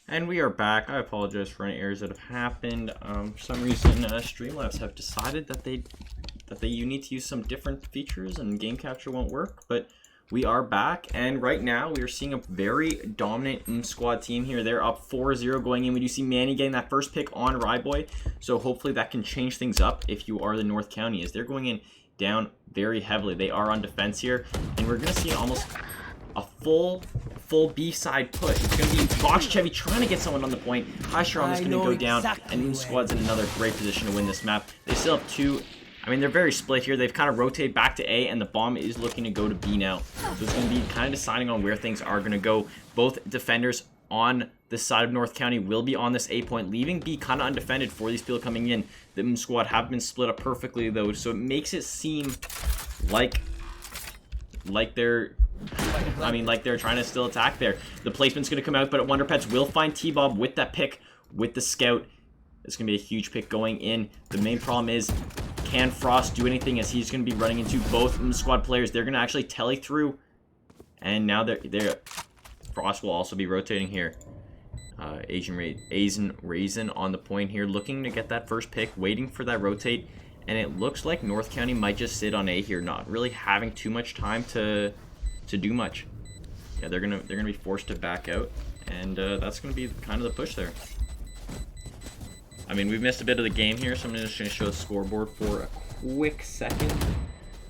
And we are back. I apologize for any errors that have happened. For some reason, Streamlabs have decided that you need to use some different features and game capture won't work. But we are back, and right now we are seeing a very dominant squad team here. They're up 4-0 going in. We do see Manny getting that first pick on Ryboy, so hopefully that can change things up if you are the North County, as they're going in down very heavily. They are on defense here, and we're going to see almost a full B side push. It's going to be Box Chevy trying to get someone on the point. High Sharon is going to go down, and Squad's in another great position to win this map. They still have two. I mean, they're very split here. They've kind of rotated back to A, and the bomb is looking to go to B now. So it's going to be kind of deciding on where things are going to go. Both defenders on this side of North County will be on this A point, leaving B kind of undefended for these people coming in. The squad have been split up perfectly, though, so it makes it seem like they're trying to still attack there. The placement's going to come out, but Wonder Pets will find T-Bob with that pick with the scout. It's going to be a huge pick going in. The main problem is, can Frost do anything, as he's going to be running into both squad players. They're going to actually tele through, and now Frost will also be rotating here. Asian Raisin on the point here, looking to get that first pick, waiting for that rotate, and it looks like North County might just sit on A here, not really having too much time to do much. Yeah, they're gonna be forced to back out, and that's gonna be kind of the push there. I mean, we've missed a bit of the game here, so I'm just gonna show the scoreboard for a quick second.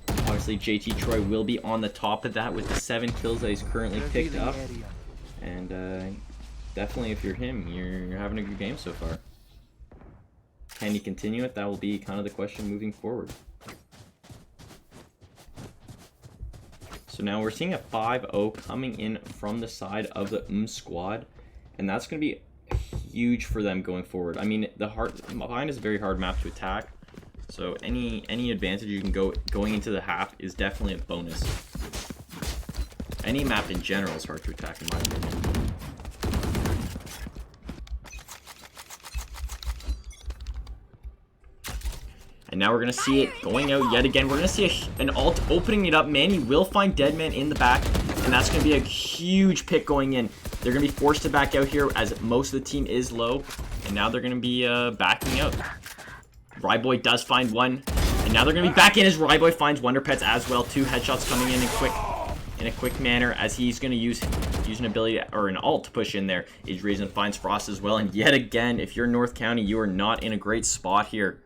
Obviously, JT Troy will be on the top of that with the 7 kills that he's currently picked up, and definitely, if you're him, you're having a good game so far. Can he continue it? That will be kind of the question moving forward. So now we're seeing a 5-0 coming in from the side of the squad, and that's going to be huge for them going forward. I mean, behind is a very hard map to attack, so any advantage you can going into the half is definitely a bonus. Any map in general is hard to attack, in my opinion. And now we're going to see it going out yet again. We're going to see an ult opening it up. Manny will find Deadman in the back, and that's going to be a huge pick going in. They're going to be forced to back out here, as most of the team is low, and now they're going to be backing out. Ryboy does find one, and now they're going to be back in as Ryboy finds Wonder Pets as well. 2 headshots coming in a quick manner, as he's going to use an ability or an ult to push in there. Age Reason finds Frost as well, and yet again, if you're North County, you are not in a great spot here.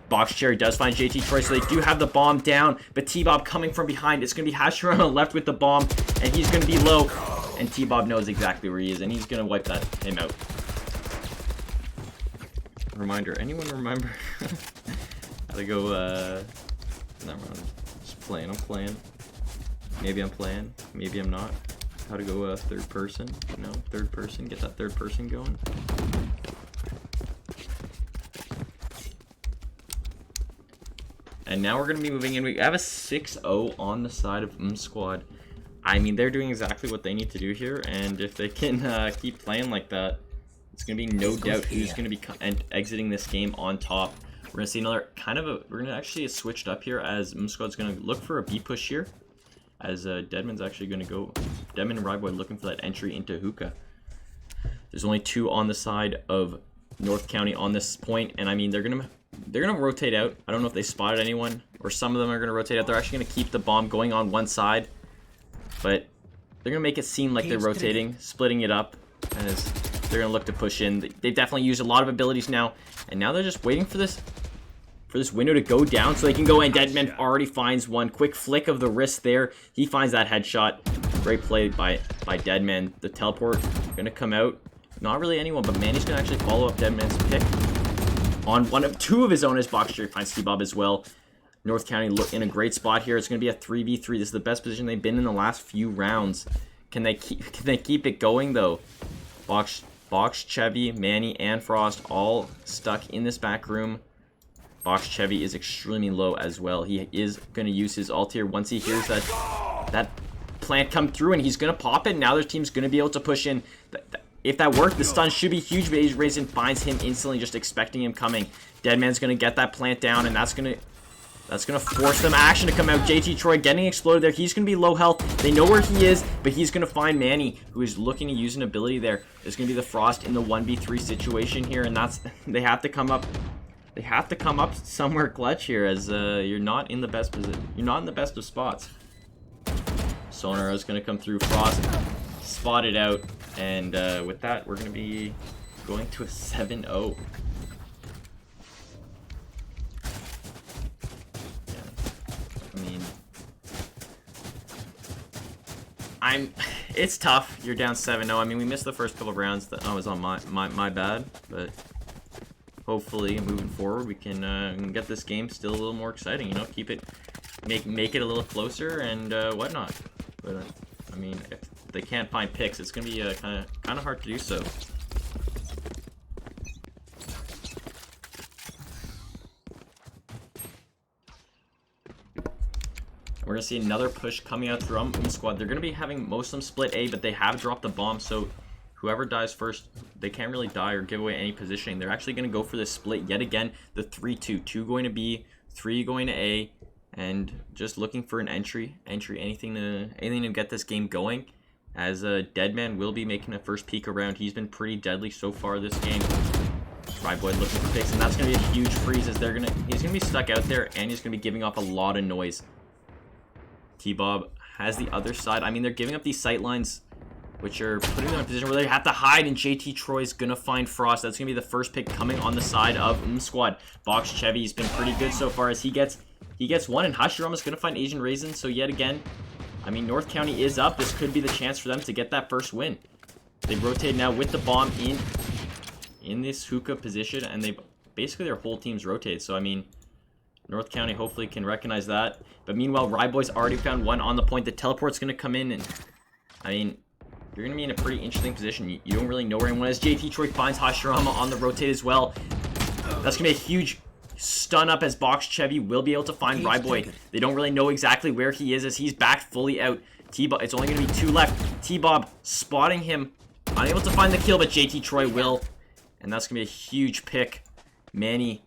Box Cherry does find JT Troy, so they do have the bomb down, but T-Bob coming from behind. It's going to be Hasher on the left with the bomb, and he's going to be low, and T-Bob knows exactly where he is, and he's going to wipe him out. Reminder, anyone remember how to go, never mind, just playing, I'm playing. Maybe I'm playing, maybe I'm not. How to go third person, third person, get that third person going. And now we're going to be moving in. We have a 6-0 on the side of squad. I mean, they're doing exactly what they need to do here, and if they can keep playing like that, it's going to be no doubt who's going to be exiting this game on top. We're going to see another we're going to actually switched up here, as squad's going to look for a B push here, as Deadman's actually going to go. Deadman and Ryboy looking for that entry into Hookah. There's only 2 on the side of North County on this point, and I mean, they're gonna rotate out. I don't know if they spotted anyone, or some of them are gonna rotate out. They're actually gonna keep the bomb going on one side, but they're gonna make it seem like they're rotating, splitting it up, as they're gonna look to push in. They've definitely used a lot of abilities now, and now they're just waiting for this window to go down so they can go in. Deadman already finds one. Quick flick of the wrist there. He finds that headshot. Great play by Deadman. The teleport gonna come out. Not really anyone, but Manny's gonna actually follow up Deadman's pick on 2 of his own, as Box Cherry finds T-Bob as well. North County look in a great spot here. It's going to be a 3v3. This is the best position they've been in the last few rounds. Can they keep it going, though? Box, Chevy, Manny, and Frost all stuck in this back room. Box Chevy is extremely low as well. He is going to use his ult here once he hears that plant come through, and he's going to pop it. Now their team's going to be able to push in. If that worked, the stun should be huge, but Raisin finds him instantly, just expecting him coming. Deadman's going to get that plant down, and that's going to That's going to force them action to come out. JT Troy getting exploded there. He's going to be low health. They know where he is, but he's going to find Manny, who is looking to use an ability there. There's going to be the Frost in the 1v3 situation here, and that's they have to come up. They have to come up somewhere clutch here, as you're not in the best position. You're not in the best of spots. Sonar is going to come through. Frost spotted out, and with that, we're going to be going to a 7-0. It's tough. You're down 7-0. I mean, we missed the first couple of rounds. That was on my bad, but hopefully moving forward we can get this game still a little more exciting. You know, keep it, make it a little closer and whatnot. But I mean, if they can't find picks, it's gonna be kind of hard to do so. We're going to see another push coming out through squad. They're going to be having most of them split A, but they have dropped the bomb, so whoever dies first, they can't really die or give away any positioning. They're actually going to go for this split yet again, the 3-2. 2 going to B, 3 going to A, and just looking for an entry, anything to get this game going, as Deadman will be making a first peek around. He's been pretty deadly so far this game. Ryboy looking for picks, and that's going to be a huge freeze, as he's going to be stuck out there, and he's going to be giving off a lot of noise. T-Bob has the other side. I mean, they're giving up these sight lines, which are putting them in a position where they have to hide, and JT Troy's gonna find Frost. That's gonna be the first pick coming on the side of squad. Box Chevy's been pretty good so far, as he gets one, and Hashirama's gonna find Asian Raisin. So yet again, I mean, North County is up. This could be the chance for them to get that first win. They rotate now with the bomb in this hookah position, and they basically their whole team's rotated. So I mean, North County hopefully can recognize that. But meanwhile, Ryboy's already found one on the point. The teleport's going to come in, and I mean, you're going to be in a pretty interesting position. You don't really know where anyone is. JT Troy finds Hashirama on the rotate as well. That's going to be a huge stun up, as Box Chevy will be able to find Ryboy. They don't really know exactly where he is, as he's backed fully out. T-Bob, it's only going to be 2 left. T-Bob spotting him. Unable to find the kill, but JT Troy will. And that's going to be a huge pick. Manny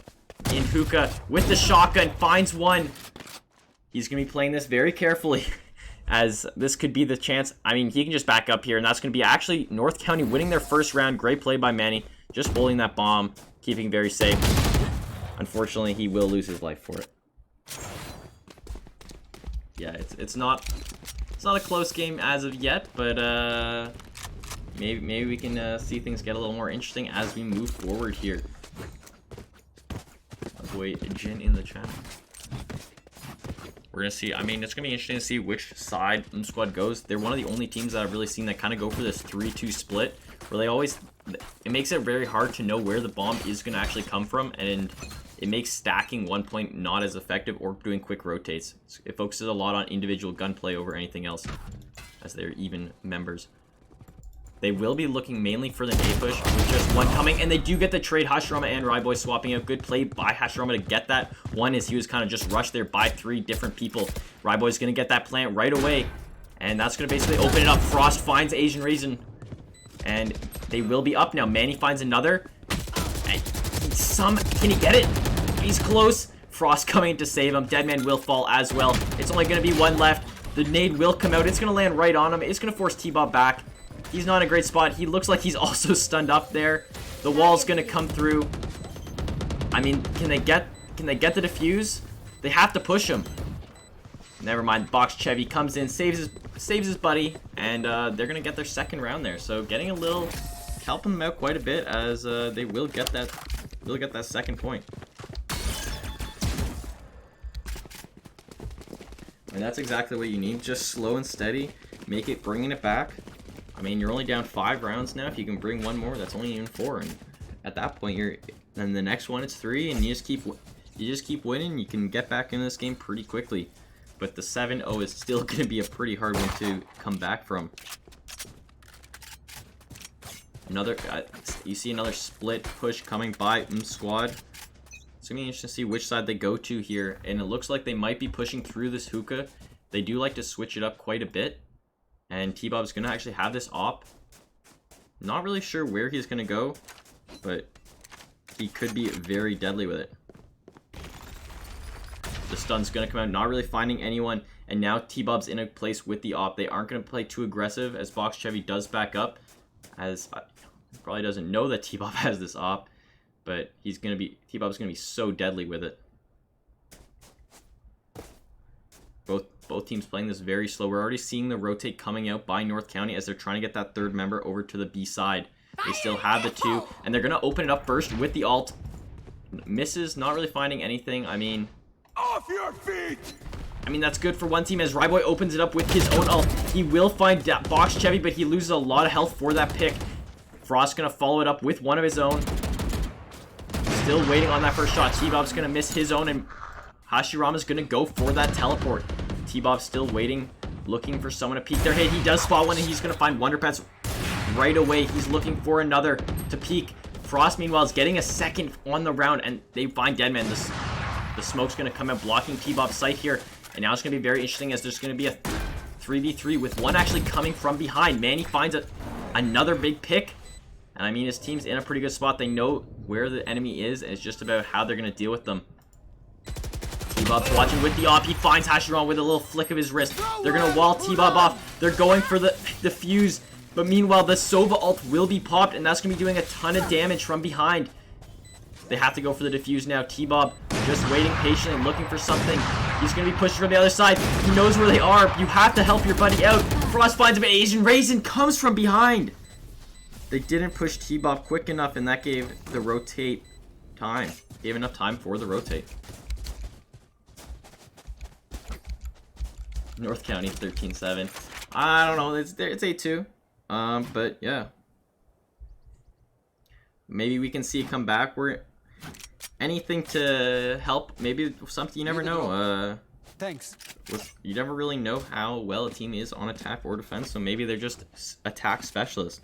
in hookah with the shotgun, finds one. He's going to be playing this very carefully, as this could be the chance. I mean, he can just back up here, and that's going to be actually North County winning their first round. Great play by Manny, just holding that bomb, keeping very safe. Unfortunately, he will lose his life for it. Yeah, it's not a close game as of yet, but maybe we can see things get a little more interesting as we move forward here. Avoid Jin in the chat. We're going to see, I mean, it's going to be interesting to see which side squad goes. They're one of the only teams that I've really seen that kind of go for this 3-2 split, where they always, it makes it very hard to know where the bomb is going to actually come from, and it makes stacking 1 point not as effective or doing quick rotates. It focuses a lot on individual gunplay over anything else, as they're even members. They will be looking mainly for the A push, with just one coming, and they do get the trade. Hashirama and Ryboy swapping out. Good play by Hashirama to get that one, as he was kind of just rushed there by 3 different people. Ryboy's going to get that plant right away, and that's going to basically open it up. Frost finds Asian Raisin, and they will be up now. Manny finds another. Can he get it? He's close. Frost coming to save him. Deadman will fall as well. It's only going to be 1 left. The nade will come out. It's going to land right on him. It's going to force T-Bob back. He's not in a great spot. He looks like he's also stunned up there. The wall's going to come through. I mean, can they get the defuse? They have to push him. Never mind. Box Chevy comes in, saves his buddy, and they're going to get their second round there. So getting a little, helping them out quite a bit, as they will get that second point. And that's exactly what you need. Just slow and steady. Bringing it back. I mean, you're only down 5 rounds now. If you can bring one more, that's only even 4. And at that point, then the next one it's 3, and you just keep winning. You can get back in this game pretty quickly. But the 7-0 is still going to be a pretty hard one to come back from. You see another split push coming by squad. It's going to be interesting to see which side they go to here. And it looks like they might be pushing through this hookah. They do like to switch it up quite a bit. And T-Bob's going to actually have this op. Not really sure where he's going to go, but he could be very deadly with it. The stun's going to come out, not really finding anyone. And now T-Bob's in a place with the op. They aren't going to play too aggressive as Box Chevy does back up. As he probably doesn't know that T-Bob has this op. But T-Bob's going to be so deadly with it. Both teams playing this very slow. We're already seeing the rotate coming out by North County as they're trying to get that third member over to the B side. They still have the 2, and they're going to open it up first with the alt. Misses, not really finding anything. I mean, off your feet! I mean, that's good for one team as Ryboy opens it up with his own ult. He will find Box Chevy, but he loses a lot of health for that pick. Frost going to follow it up with one of his own. Still waiting on that first shot. T-Bob's going to miss his own, and Hashirama's going to go for that teleport. T-Bob's still waiting, looking for someone to peek their hit. He does spot one, and he's going to find Wonder Pets right away. He's looking for another to peek. Frost, meanwhile, is getting a second on the round, and they find Deadman. The smoke's going to come out, blocking T-Bob's sight here. And now it's going to be very interesting as there's going to be a 3v3 with one actually coming from behind. Manny finds another big pick. And I mean, his team's in a pretty good spot. They know where the enemy is, and it's just about how they're going to deal with them. T-Bob's watching with the op. He finds Hashirama with a little flick of his wrist. They're going to wall T-Bob off. They're going for the fuse. But meanwhile, the Sova ult will be popped, and that's going to be doing a ton of damage from behind. They have to go for the defuse now. T-Bob just waiting patiently, looking for something. He's going to be pushing from the other side. He knows where they are. You have to help your buddy out. Frost finds him. Asian Raisin comes from behind. They didn't push T-Bob quick enough, and that gave the rotate time. Gave enough time for the rotate. North County 13-7. I don't know. It's 8-2. But yeah. Maybe we can see it come back. Anything to help. Maybe something, you never know. Thanks. You never really know how well a team is on attack or defense, so maybe they're just attack specialists.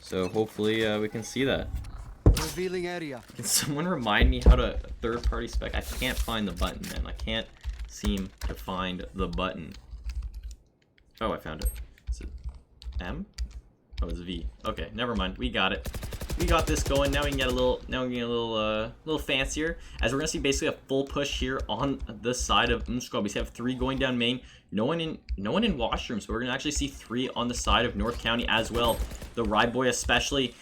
So hopefully we can see that. Revealing area. Can someone remind me how to third-party spec? I can't find the button, man. I can't seem to find the button. Oh, I found it. Is it M? Oh, it's V. Okay, never mind. We got it. We got this going. Now we can get a little. Now we can get a little fancier. As we're gonna see basically a full push here on the side of Squad. We have 3 going down main. No one in washroom. So we're gonna actually see 3 on the side of North County as well. The Ride Boy especially.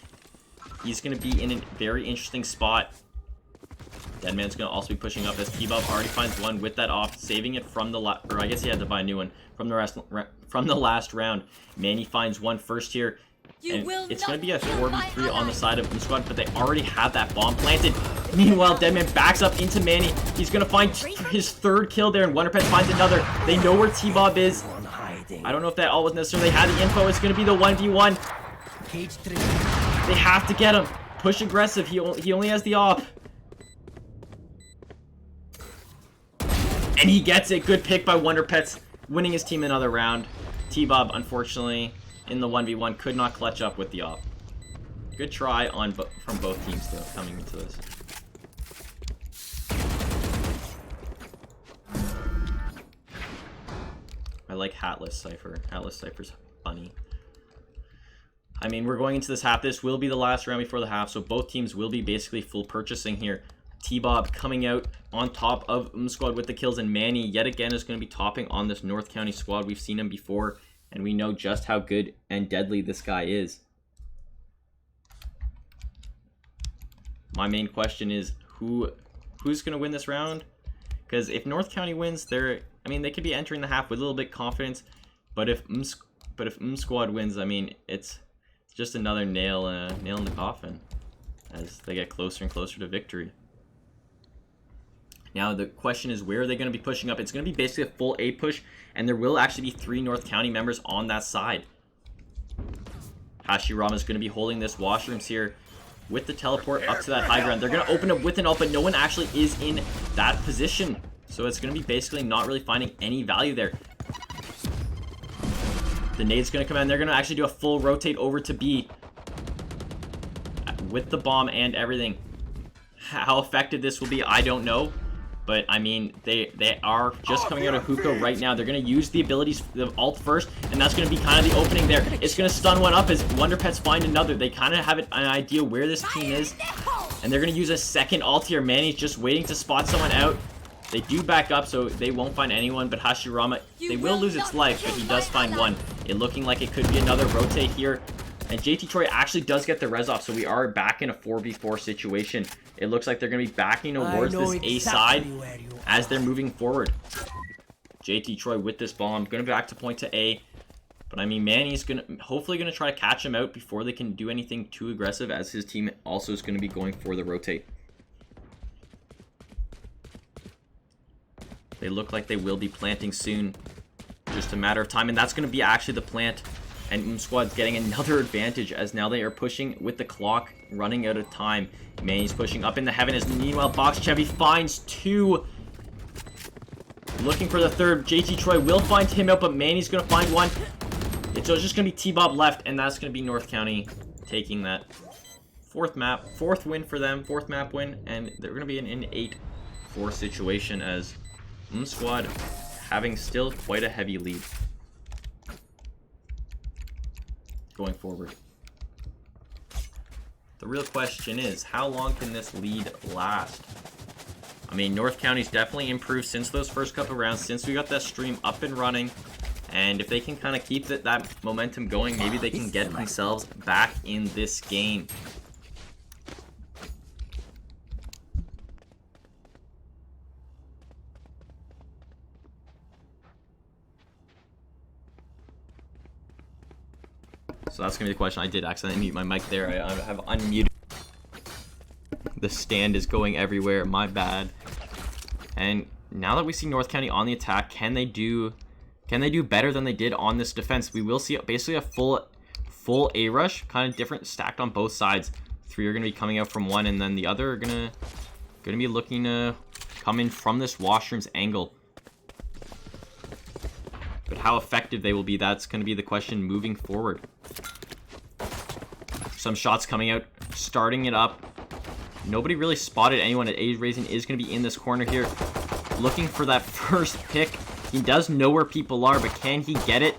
He's gonna be in a very interesting spot. Deadman's gonna also be pushing up as T-Bob already finds one with that off, saving it from the or I guess he had to buy a new one from the last round. Manny finds one first here. And it's going to be a 4v3 on the side of Blue Squad, but they already have that bomb planted. Meanwhile, Deadman backs up into Manny. He's going to find his 3rd kill there, and Wonder Pet finds another. They know where T-Bob is. I don't know if that all was necessarily had the info. It's going to be the 1v1. They have to get him. Push aggressive. He only has the op. And he gets it. Good pick by Wonder Pets, winning his team another round. T-Bob, unfortunately, in the 1v1, could not clutch up with the op. Good try from both teams, though, coming into this. I like Hatless Cypher. Hatless Cypher's funny. I mean, we're going into this half. This will be the last round before the half, so both teams will be basically full purchasing here. T-Bob coming out on top of Squad with the kills, and Manny yet again is going to be topping on this North County squad. We've seen him before, and we know just how good and deadly this guy is. My main question is who's going to win this round? Because if North County wins, they could be entering the half with a little bit of confidence. But if Squad wins, I mean, it's just another nail in the coffin as they get closer and closer to victory. Now the question is, where are they going to be pushing up? It's going to be basically a full A push, and there will actually be 3 North County members on that side. Hashirama is going to be holding this washrooms here with the teleport up to that high ground. They're going to open up with an ult, but no one actually is in that position. So it's going to be basically not really finding any value there. The nade's going to come in. They're going to actually do a full rotate over to B with the bomb and everything. How effective this will be, I don't know. But, I mean, they are just coming out of hookah right now. They're going to use the abilities, the ult first, and that's going to be kind of the opening there. It's going to stun one up as Wonder Pets find another. They kind of have an idea where this team is. And they're going to use a second ult here. Manny's just waiting to spot someone out. They do back up, so they won't find anyone, but Hashirama, they will lose its life, but he does find one. It looking like it could be another rotate here. And JT Troy actually does get the res off, so we are back in a 4v4 situation. It looks like they're going to be backing towards this A side as they're moving forward. JT Troy with this bomb, going to be back to point to A. But I mean, Manny's hopefully going to try to catch him out before they can do anything too aggressive, as his team also is going to be going for the rotate. They look like they will be planting soon. Just a matter of time, and that's going to be actually the plant. And Squad's getting another advantage, as now they are pushing with the clock running out of time. Manny's pushing up into heaven, as meanwhile Box Chevy finds two. Looking for the third. JT Troy will find him out, but Manny's going to find one. So it's just going to be T-Bob left, and that's going to be North County taking that fourth win for them, fourth map win, and they're going to be in an 8-4 situation, as Squad having still quite a heavy lead going forward. The real question is, how long can this lead last? I mean, North County's definitely improved since those first couple rounds, since we got that stream up and running. And if they can kind of keep that momentum going, maybe they can get themselves back in this game. So that's going to be the question. I did accidentally mute my mic there. I have unmuted. The stand is going everywhere. My bad. And now that we see North County on the attack, can they do better than they did on this defense? We will see basically a full A rush, kind of different, stacked on both sides. Three are going to be coming out from one, and then the other are going to be looking to come in from this washrooms angle. But how effective they will be, that's going to be the question moving forward. Some shots coming out, starting it up. Nobody really spotted anyone at Age Raising is going to be in this corner here, looking for that first pick. He does know where people are, but can he get it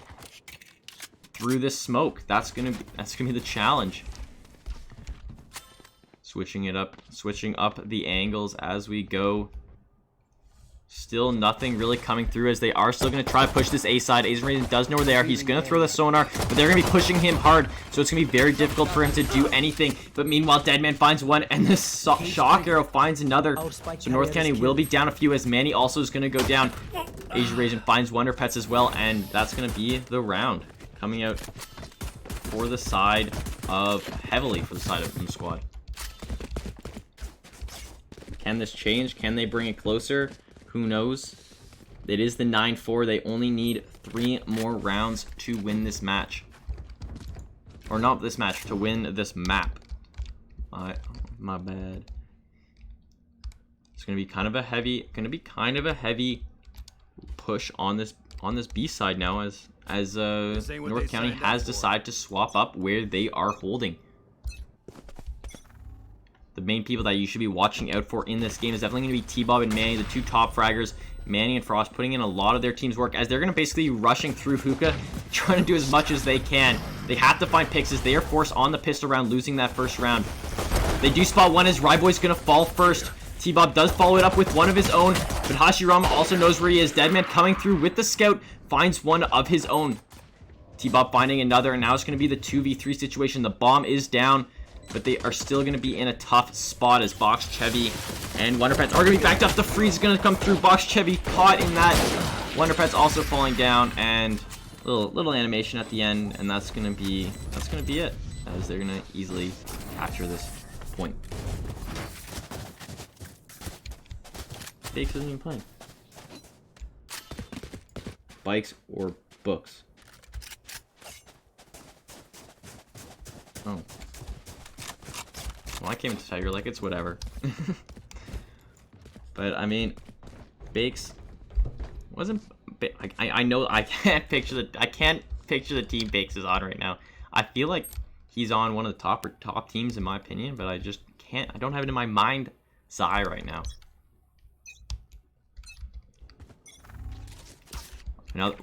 through this smoke? That's gonna be the challenge. Switching up the angles as we go. Still nothing really coming through, as they are still going to try to push this A side. Asian Raiden does know where they are. He's going to throw the sonar, but they're going to be pushing him hard, so it's going to be very difficult for him to do anything. But meanwhile, Deadman finds one, and this shock arrow finds another. So North County will be down a few, as Manny also is going to go down. Asian Raiden finds Wonder Pets as well, and that's going to be the round. Coming out for the side of, heavily for the side of Boom Squad. Can this change? Can they bring it closer? Who knows? It is the 9-4. They only need 3 more rounds to win this match. Or not this match, to win this map. My bad. It's gonna be kind of a heavy push on this B side now, as North County has decided to swap up where they are holding. The main people that you should be watching out for in this game is definitely going to be T-Bob and Manny, the two top fraggers. Manny and Frost putting in a lot of their team's work, as they're going to basically be rushing through Hookah, trying to do as much as they can. They have to find picks, as they are forced on the pistol round, losing that first round. They do spot one, as Ryboy's going to fall first. T-Bob does follow it up with one of his own, but Hashirama also knows where he is. Deadman coming through with the scout, finds one of his own. T-Bob finding another, and now it's going to be the 2v3 situation. The bomb is down, but they are still going to be in a tough spot, as Box Chevy and Wonder Pets are going to be backed up. The freeze is going to come through. Box Chevy caught in that. Wonder Pets also falling down, and little animation at the end, and that's going to be it, as they're going to easily capture this point. Bakes isn't even playing. Bikes or books? Oh. Well, I came to Tiger, like, it's whatever. But I mean, Bakes wasn't. I know I can't picture the team Bakes is on right now. I feel like he's on one of the top teams in my opinion, but I just can't. I don't have it in my mind's eye right now. Now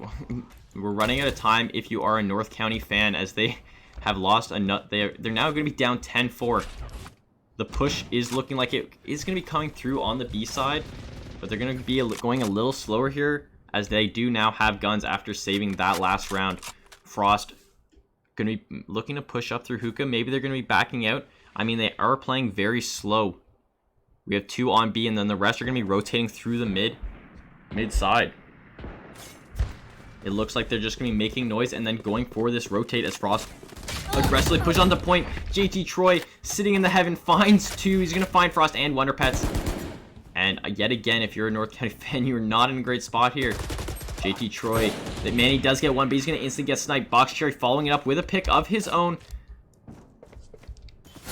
we're running out of time. If you are a North County fan, as they have lost they're now going to be down 10-4. The push is looking like it is going to be coming through on the B side, but they're going to be going a little slower here as they do now have guns after saving that last round. Frost going to be looking to push up through hookah. Maybe they're going to be backing out. I mean, they are playing very slow. We have 2 on B, and then the rest are going to be rotating through the mid side. It looks like they're just going to be making noise and then going for this rotate as Frost aggressively push on the point. JT Troy sitting in the heaven finds 2. He's going to find Frost and Wonder Pets. And yet again, if you're a North County fan, you're not in a great spot here. JT Troy, that man, he does get one, but he's going to instantly get sniped. Box Cherry following it up with a pick of his own.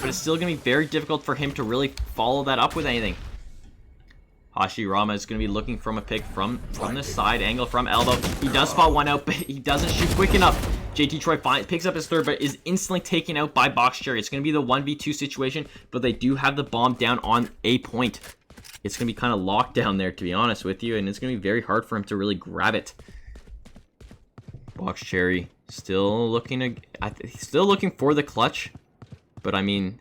But it's still going to be very difficult for him to really follow that up with anything. Hashirama is going to be looking from a pick from the side angle, from elbow. He does spot one out, but he doesn't shoot quick enough. JT Troy picks up his third, but is instantly taken out by Box Cherry. It's going to be the 1v2 situation, but they do have the bomb down on a point. It's going to be kind of locked down there, to be honest with you, and it's going to be very hard for him to really grab it. Box Cherry still looking for the clutch, but I mean,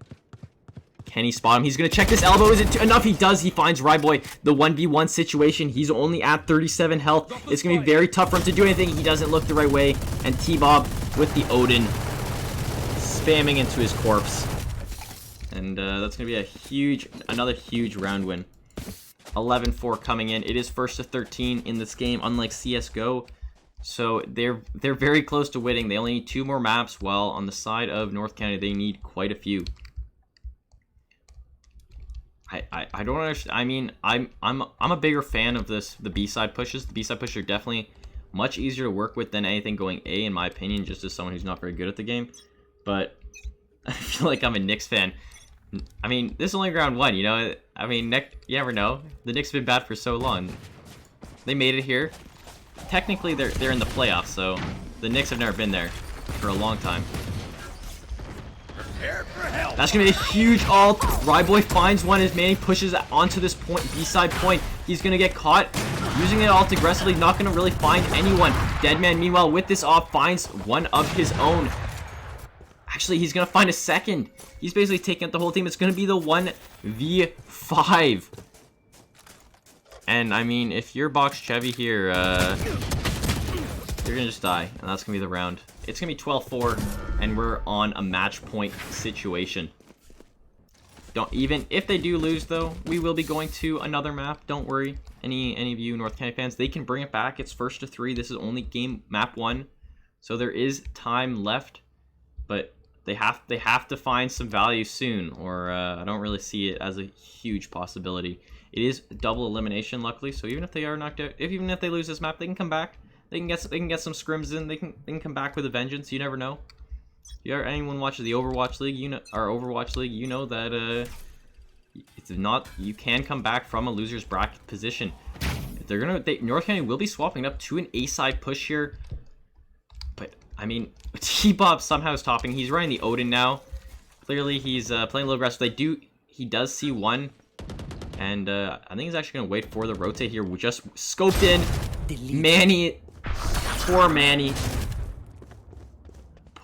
can he spot him? He's going to check this elbow. Is it enough? He does. He finds Ryboy. The 1v1 situation. He's only at 37 health. It's going to be very tough for him to do anything. He doesn't look the right way. And T-Bob with the Odin spamming into his corpse. And that's going to be another huge round win. 11-4 coming in. It is 1st to 13 in this game, unlike CSGO. So they're very close to winning. They only need 2 more maps, while on the side of North County, they need quite a few. I don't understand. I mean, I'm a bigger fan of the B-side pushes. The B-side pushes are definitely much easier to work with than anything going A, in my opinion, just as someone who's not very good at the game. But I feel like I'm a Knicks fan. I mean, this is only round 1, you know? I mean, you never know. The Knicks have been bad for so long. They made it here. Technically, they're in the playoffs, so the Knicks have never been there for a long time. That's going to be a huge ult. Ryboy finds one as Manny pushes onto this point, B-side point. He's going to get caught using the ult aggressively, not going to really find anyone. Deadman, meanwhile, with this off, finds one of his own. Actually, he's going to find a second. He's basically taking out the whole team. It's going to be the 1v5. And, I mean, if you're Box Chevy here, you're going to just die. And that's going to be the round. It's going to be 12-4, and we're on a match point situation. Even if they do lose, though, we will be going to another map. Don't worry. Any of you North County fans, they can bring it back. It's 1st to 3. This is only map 1. So there is time left. But they have to find some value soon, or I don't really see it as a huge possibility. It is double elimination, luckily, so even if they are knocked out, even if they lose this map, they can come back. They can get some scrims in. They can come back with a vengeance. You never know. If anyone watches the Overwatch League, you know that it's not, you can come back from a loser's bracket position. If North County will be swapping up to an A-side push here. But I mean, T-Bob somehow is topping. He's running the Odin now. Clearly, he's playing a little aggressive. He does see one, and I think he's actually gonna wait for the rotate here. We just scoped in. Manny, poor Manny.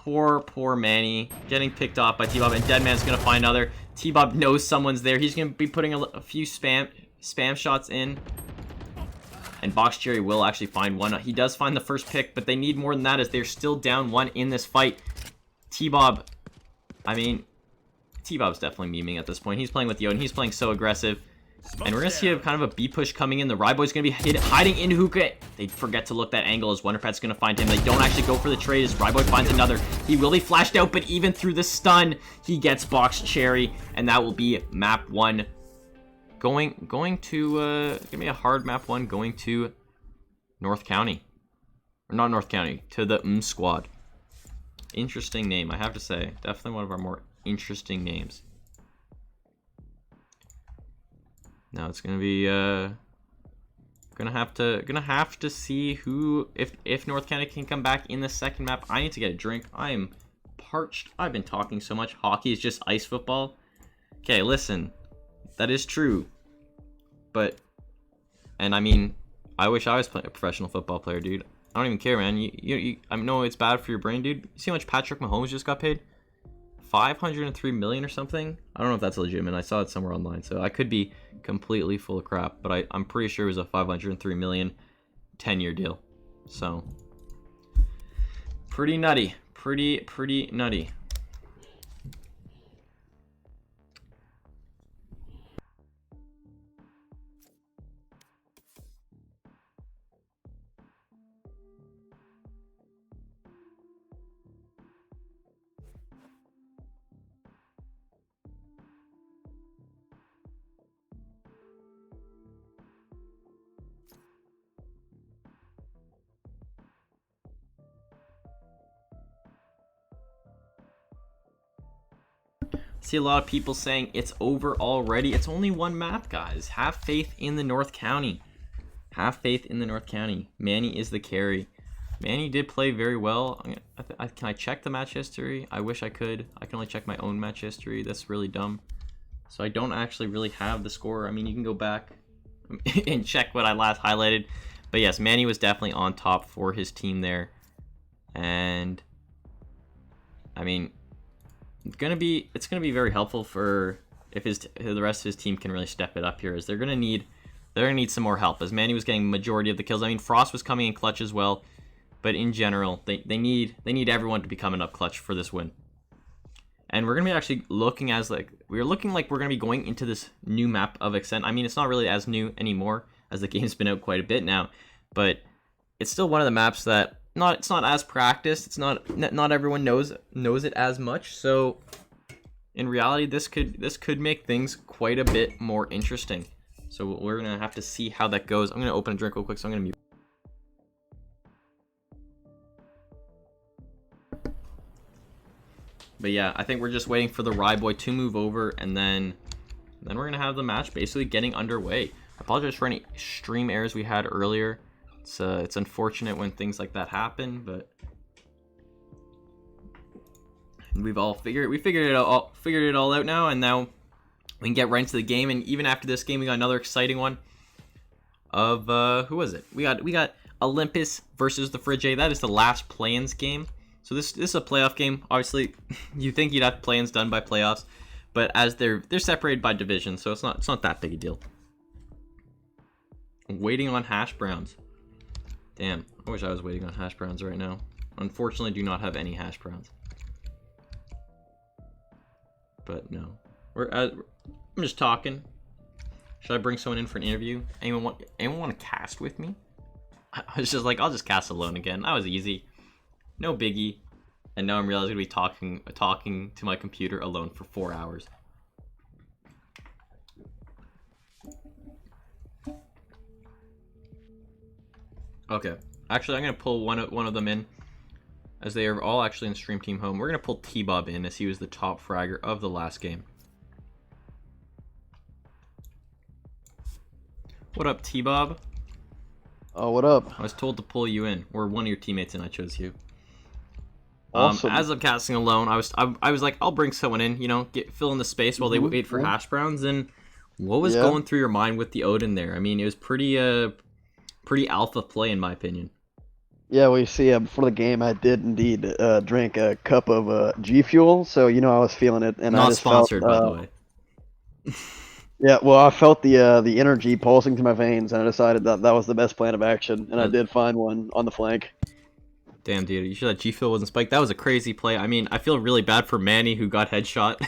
Poor Manny getting picked off by T-Bob, and Deadman's gonna find another. T-Bob knows someone's there. He's gonna be putting a few spam shots in, and Box Cherry will actually find one. He does find the first pick, but they need more than that as they're still down 1 in this fight. T-Bob, I mean, T-Bob's definitely memeing at this point. He's playing with Yo, and he's playing so aggressive. And we're going to see kind of a B push coming in. The Ryboy's going to be hiding in hookah. They forget to look that angle as Wonderpat's going to find him. They don't actually go for the trade as Ryboy finds another. He will be flashed out, but even through the stun, he gets Box Cherry. And that will be map 1. Going to, give me a hard map 1, going to North County. Or not North County, to the squad. Interesting name, I have to say. Definitely one of our more interesting names. Now it's gonna be gonna have to see who, if North County can come back in the second map. I need to get a drink. I am parched. I've been talking so much. Hockey is just ice football. Okay, listen, that is true, and I mean, I wish I was a professional football player, dude. I don't even care, man. I know it's bad for your brain, dude. You see how much Patrick Mahomes just got paid? 503 million or something. I don't know if that's legitimate. I saw it somewhere online, so I could be completely full of crap, but I'm pretty sure it was a 503 million 10-year deal. So pretty nutty. Pretty nutty. See a lot of people saying it's over already. It's only one map, guys. Have faith in the North County. Have faith in the North County. Manny is the carry. Manny did play very well. Can I check the match history? I wish I could. I can only check my own match history. That's really dumb. So I don't actually really have the score. I mean, you can go back and check what I last highlighted. But yes, Manny was definitely on top for his team there. And I mean, it's gonna be very helpful for if the rest of his team can really step it up here, as they're gonna need some more help, as Manny was getting majority of the kills. I mean, Frost was coming in clutch as well, but in general, they need everyone to be coming up clutch for this win. And we're gonna be actually looking we're gonna be going into this new map of Extent. I mean, it's not really as new anymore, as the game's been out quite a bit now, but it's still one of the maps that it's not as practiced. It's not everyone knows it as much. So in reality, this could make things quite a bit more interesting. So we're gonna have to see how that goes. I'm gonna open a drink real quick, so I'm gonna mute. But yeah, I think we're just waiting for the Rye Boy to move over, and then we're gonna have the match basically getting underway. I apologize for any stream errors we had earlier. It's unfortunate when things like that happen, but we figured it all out now, and now we can get right into the game. And even after this game, we got another exciting one of who was it? We got Olympus versus the Frigé. That is the last play-ins game. So this is a playoff game. Obviously, you think you'd have play-ins done by playoffs, but as they're separated by division, so it's not that big a deal. Waiting on hash browns. Damn, I wish I was waiting on hash browns right now. Unfortunately, do not have any hash browns. But no, I'm just talking. Should I bring someone in for an interview? Anyone want to cast with me? I was just like, I'll just cast alone again. That was easy, no biggie. And now I'm realizing to be talking to my computer alone for 4 hours. Okay, actually, I'm gonna pull one of them in, as they are all actually in Stream Team Home. We're gonna pull T-Bob in, as he was the top fragger of the last game. What up, T-Bob? Oh, what up? I was told to pull you in, or one of your teammates, and I chose you. Awesome. As I'm casting alone, I was like, I'll bring someone in, fill in the space while they wait for hash browns. And what was going through your mind with the Odin there? I mean, it was pretty alpha play, in my opinion. Yeah, well, you see, before the game, I did indeed drink a cup of G Fuel, so I was feeling it, and Not I just sponsored, felt, by the way. Yeah, well, I felt the energy pulsing through my veins, and I decided that was the best plan of action, and I did find one on the flank. Damn, dude, you sure that G Fuel wasn't spiked? That was a crazy play. I mean, I feel really bad for Manny, who got headshot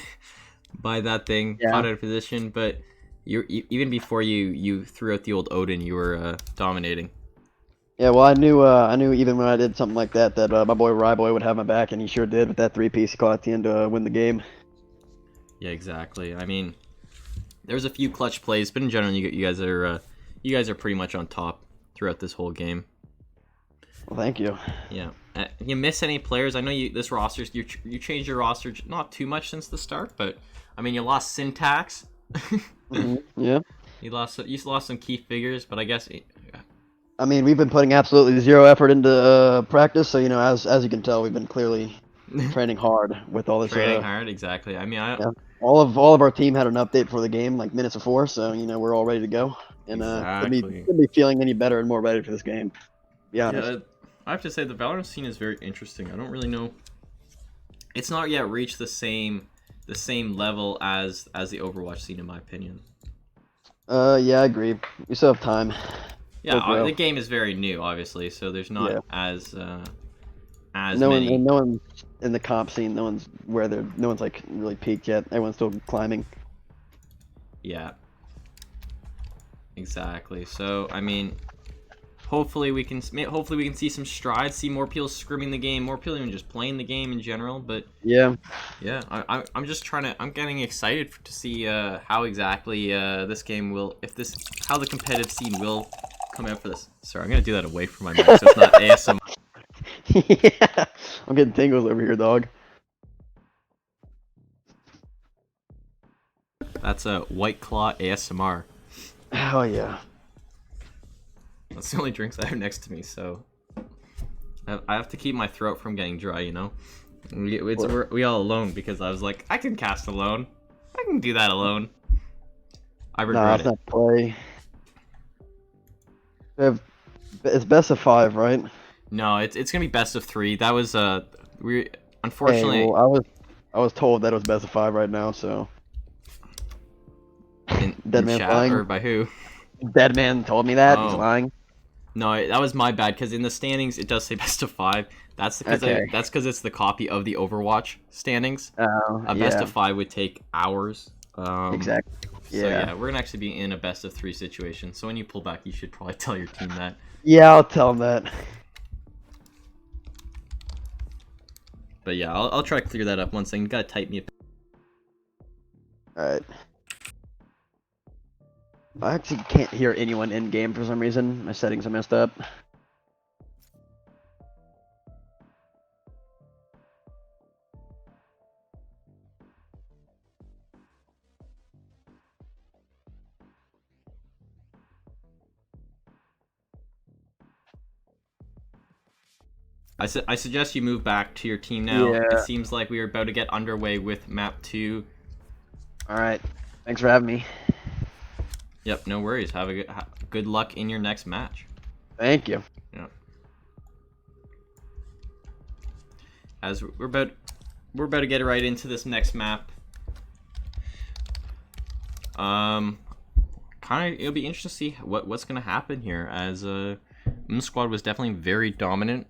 by that thing, caught out of position, but even before you threw out the old Odin, you were dominating. Yeah, well, I knew even when I did something like that my boy Rye Boy would have my back, and he sure did with that 3-piece he caught at the end to win the game. Yeah, exactly. I mean, there's a few clutch plays, but in general, you guys are pretty much on top throughout this whole game. Well, thank you. Yeah. You miss any players? I know this roster, you changed your roster not too much since the start, but I mean, you lost Syntax. Yeah. You lost some key figures, but I guess. I mean, we've been putting absolutely zero effort into practice, so as you can tell, we've been clearly training hard with all this. Training hard, exactly. I mean, all of our team had an update for the game like minutes before, so we're all ready to go, and exactly. Couldn't be feeling any better and more ready for this game. Yeah. I have to say the Valorant scene is very interesting. I don't really know it's not yet reached the same level as the Overwatch scene, in my opinion. Yeah, I agree. We still have time. Yeah, Still grow. the game is very new, obviously, so there's not Yeah. as No one, many. and no one in the comp scene. No one's like really peaked yet. Everyone's still climbing. Yeah, exactly. So I mean, hopefully we can see some strides, see more people scrimming the game, more people even just playing the game in general. But Yeah. yeah, I'm just I'm getting excited to see how exactly this game will, how the competitive scene will come out for this. Sorry, I'm gonna do that away from my mic so it's not ASMR. Yeah. I'm getting tingles over here, dog. That's a White Claw ASMR. Oh yeah. That's the only drinks I have next to me, so I have to keep my throat from getting dry, you know? We all alone because I was like, I can cast alone. I can do that alone. I Nah, regret it's it. not play. It's best of 5, right? No, it's gonna be best of 3. That was we Hey, unfortunately well, I was told that it was best of 5 right now, so in dead man's chat, or lying. by who? Dead man told me that. He's Oh lying. no, that was my bad because in the standings it does say best of 5. Okay. That's because it's the copy of the Overwatch standings. Oh, A best yeah. of 5 would take hours. Exactly. So Yeah. yeah, we're gonna actually be in a best of 3 situation. So when you pull back, you should probably tell your team that. Yeah, I'll tell him that. But yeah, I'll try to clear that up one second. You gotta type me. Alright. I actually can't hear anyone in game for some reason. My settings are messed up. I suggest you move back to your team now. It Yeah. seems like we are about to get underway with map 2. Alright. Thanks for having me. Yep, no worries. Have a good luck in your next match. Thank you. Yeah. As we're about to get right into this next map. Kind of it'll be interesting to see what's gonna happen here, as Squad was definitely very dominant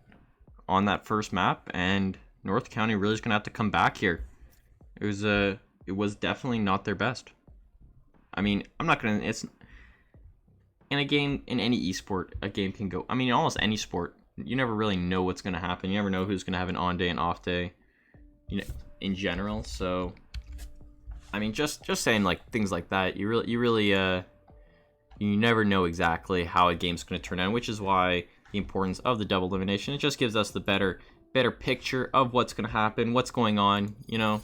on that first map, and North County really is gonna have to come back here. It was definitely not their best. I mean, I'm not gonna. It's in a game, in any esport, a game can go. I mean, in almost any sport, you never really know what's gonna happen. You never know who's gonna have an on day and off day, you know, in general. So, I mean, just saying like things like that, you really you never know exactly how a game's gonna turn out, which is why the importance of the double elimination. It just gives us the better picture of what's gonna happen, what's going on, you know.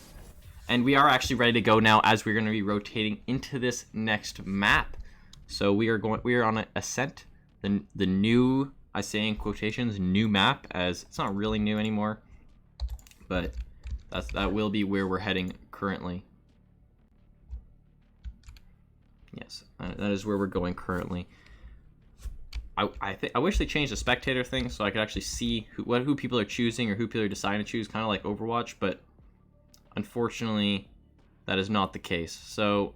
And we are actually ready to go now, as we're going to be rotating into this next map. So we are on an Ascent, the new, I say in quotations, new map, as it's not really new anymore, but that will be where we're heading currently. Yes, that is where we're going currently. I wish they changed the spectator thing so I could actually see who people are choosing or who people are deciding to choose, kind of like Overwatch, but unfortunately, that is not the case. So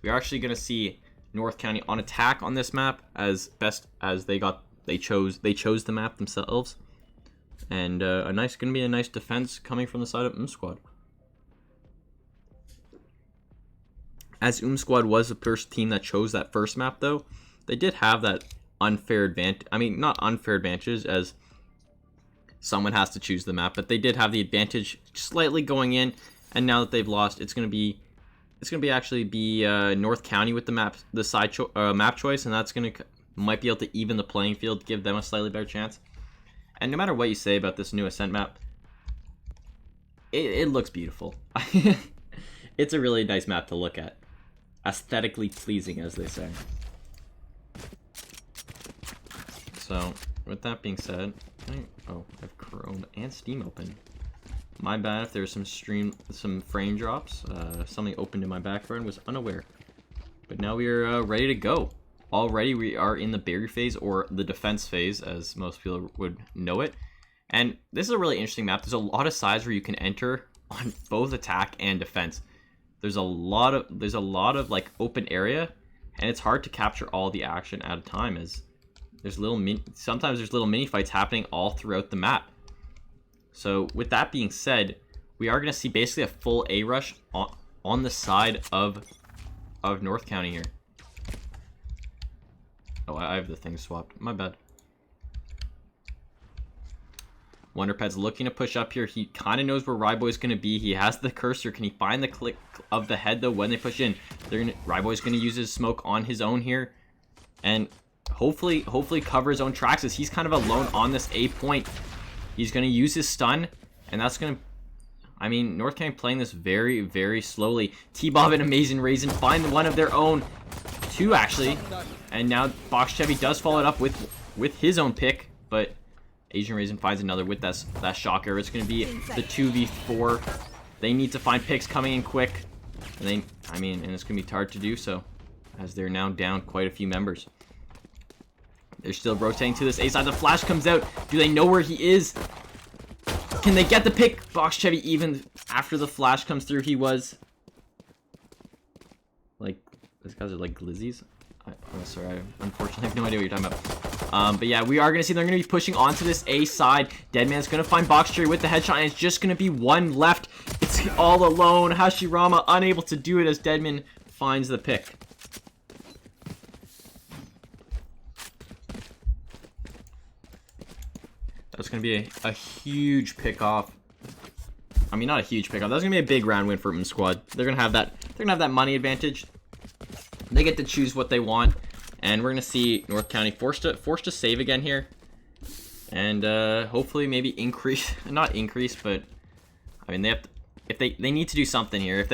we are actually going to see North County on attack on this map, as best as they chose the map themselves, and going to be a nice defense coming from the side of Squad. As Squad was the first team that chose that first map, though, they did have that unfair advantage. I mean, not unfair advantage, as someone has to choose the map, but they did have the advantage slightly going in, and now that they've lost, it's gonna be actually be North County with the map choice, and that's might be able to even the playing field, give them a slightly better chance. And no matter what you say about this new Ascent map, it looks beautiful. It's a really nice map to look at, aesthetically pleasing, as they say. So with that being said, I have Chrome and Steam open. My bad if there's some frame drops. Something opened in my background, was unaware. But now we are ready to go. Already we are in the barrier phase, or the defense phase, as most people would know it. And this is a really interesting map. There's a lot of sides where you can enter on both attack and defense. There's a lot of like open area, and it's hard to capture all the action at a time, as there's sometimes there's little mini fights happening all throughout the map. So with that being said, we are going to see basically a full A rush on the side of North County here. Oh, I have the thing swapped. My bad. Wonderped's looking to push up here. He kind of knows where Ryboy's going to be. He has the cursor. Can he find the click of the head, though, when they push in? Ryboy's going to use his smoke on his own here. And hopefully cover his own tracks, as he's kind of alone on this A point. He's going to use his stun, and that's going to... I mean, North County playing this very, very slowly. T-Bob and Amazing Raisin find one of their own. Two, actually. And now Box Chevy does follow it up with his own pick, but... Asian Raisin finds another with that shocker. It's going to be the 2v4. They need to find picks coming in quick. And and it's going to be hard to do so, as they're now down quite a few members. They're still rotating to this A side. The flash comes out. Do they know where he is? Can they get the pick? Box Chevy, even after the flash comes through, he was... Like, these guys are like glizzies. I'm sorry, I unfortunately have no idea what you're talking about. But yeah, we are going to see they're going to be pushing onto this A side. Deadman's going to find Box Cherry with the headshot, and it's just going to be one left. It's all alone. Hashirama unable to do it as Deadman finds the pick. That's going to be a huge pick-off. I mean, not a huge pick-off. That's going to be a big round win for M Squad. They're going to have that money advantage. They get to choose what they want, and we're gonna see North County forced to save again here, and hopefully maybe not increase, but I mean they need to do something here.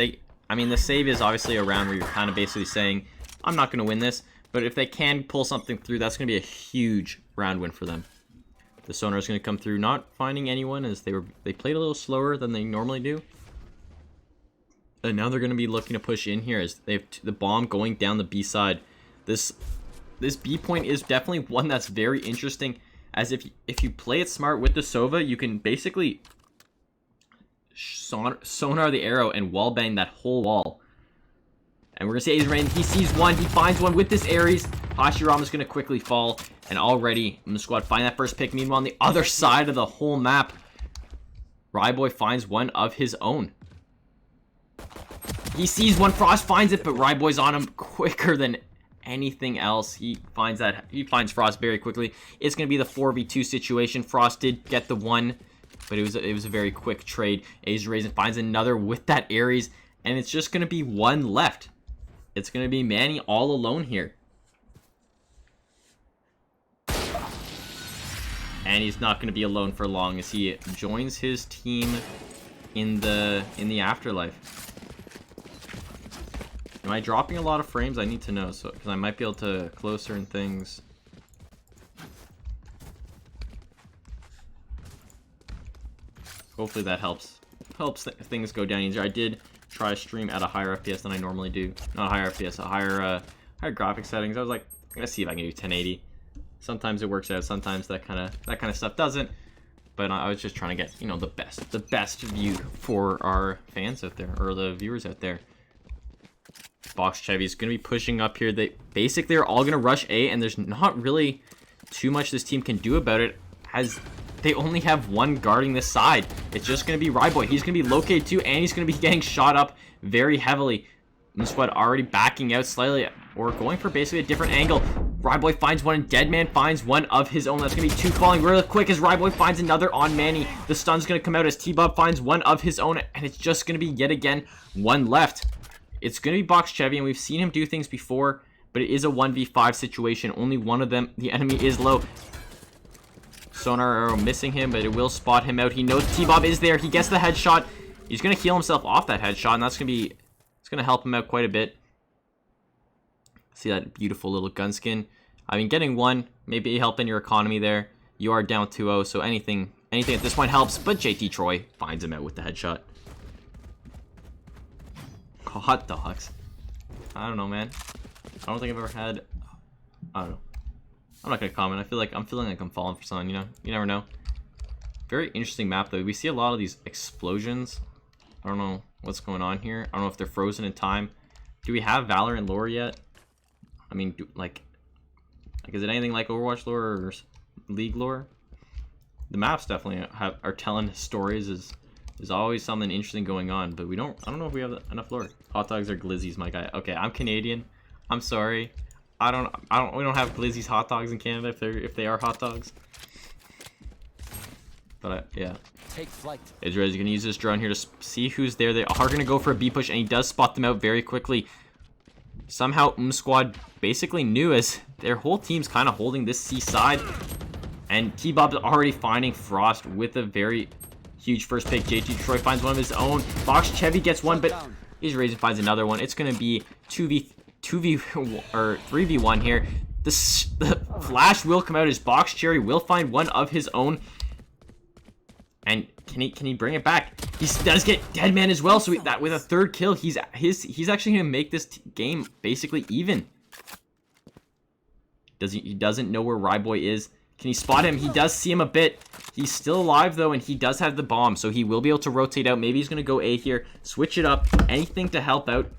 I mean the save is obviously a round where you're kind of basically saying I'm not gonna win this, but if they can pull something through, that's gonna be a huge round win for them. The Sonar is gonna come through, not finding anyone, as they played a little slower than they normally do. And now they're going to be looking to push in here as they have the bomb going down the B side. This B point is definitely one that's very interesting, as if you play it smart with the Sova, you can basically sonar the arrow and wallbang that whole wall. And we're going to see Asian Rain. He sees one. He finds one with this Ares. Hashirama's going to quickly fall. And already, the squad find that first pick. Meanwhile, on the other side of the whole map, Ryboy finds one of his own. He sees one, Frost finds it, but Ryboy's on him quicker than anything else. He finds Frost very quickly. It's going to be the 4v2 situation. Frost did get the one, but it was a very quick trade. Asian Raisin finds another with that Ares, and it's just going to be one left. It's going to be Manny all alone here. And he's not going to be alone for long as he joins his team in the afterlife. Am I dropping a lot of frames? I need to know, because I might be able to close certain things. Hopefully that helps things go down easier. I did try to stream at a higher FPS than I normally do. Not higher FPS, a higher graphic settings. I was like, let's see if I can do 1080. Sometimes it works out, sometimes that kind of stuff doesn't. But I was just trying to get, you know, the best view for our fans out there, or the viewers out there. Box Chevy's going to be pushing up here. They basically are all going to rush A, and there's not really too much this team can do about it, as they only have one guarding this side. It's just going to be Ryboy. He's going to be located too, and he's going to be getting shot up very heavily. The squad already backing out slightly, or going for basically a different angle. Ryboy finds one, and Deadman finds one of his own. That's going to be two falling really quick as Ryboy finds another on Manny. The stun's going to come out as T-Bob finds one of his own, and it's just going to be yet again one left. It's going to be Box Chevy, and we've seen him do things before, but it is a 1v5 situation. Only one of them, the enemy is low. Sonar arrow missing him, but it will spot him out. He knows T-Bob is there. He gets the headshot. He's going to heal himself off that headshot, and it's going to help him out quite a bit. See that beautiful little gun skin. I mean, getting one, maybe helping your economy there. You are down 2-0, so anything at this point helps, but JT Troy finds him out with the headshot. Hot dogs. I don't know, man. I don't think I've ever had... I don't know. I'm not gonna comment. I'm feeling like I'm falling for someone, you know? You never know. Very interesting map, though. We see a lot of these explosions. I don't know what's going on here. I don't know if they're frozen in time. Do we have Valorant lore yet? I mean, like, is it anything like Overwatch lore or League lore? The maps definitely are telling stories. There's always something interesting going on, but I don't know if we have enough lore. Hot dogs are glizzies, my guy. Okay, I'm Canadian. I'm sorry. We don't have glizzies hot dogs in Canada if they are hot dogs. But yeah. Take flight. Israel's gonna use this drone here to see who's there. They are gonna go for a B push, and he does spot them out very quickly. Somehow Squad basically knew, as their whole team's kind of holding this C side, and T-Bob's already finding Frost with a very huge first pick. JT Troy finds one of his own. Box Chevy gets one, but Israel finds another one. It's gonna be 3v1 here. The flash will come out as Box Cherry will find one of his own. And can he bring it back? He does get Deadman as well. So that with a third kill, he's actually gonna make this game basically even. He doesn't know where Ryboy is. Can he spot him? He does see him a bit. He's still alive though, and he does have the bomb, so he will be able to rotate out. Maybe he's gonna go A here, switch it up, anything to help out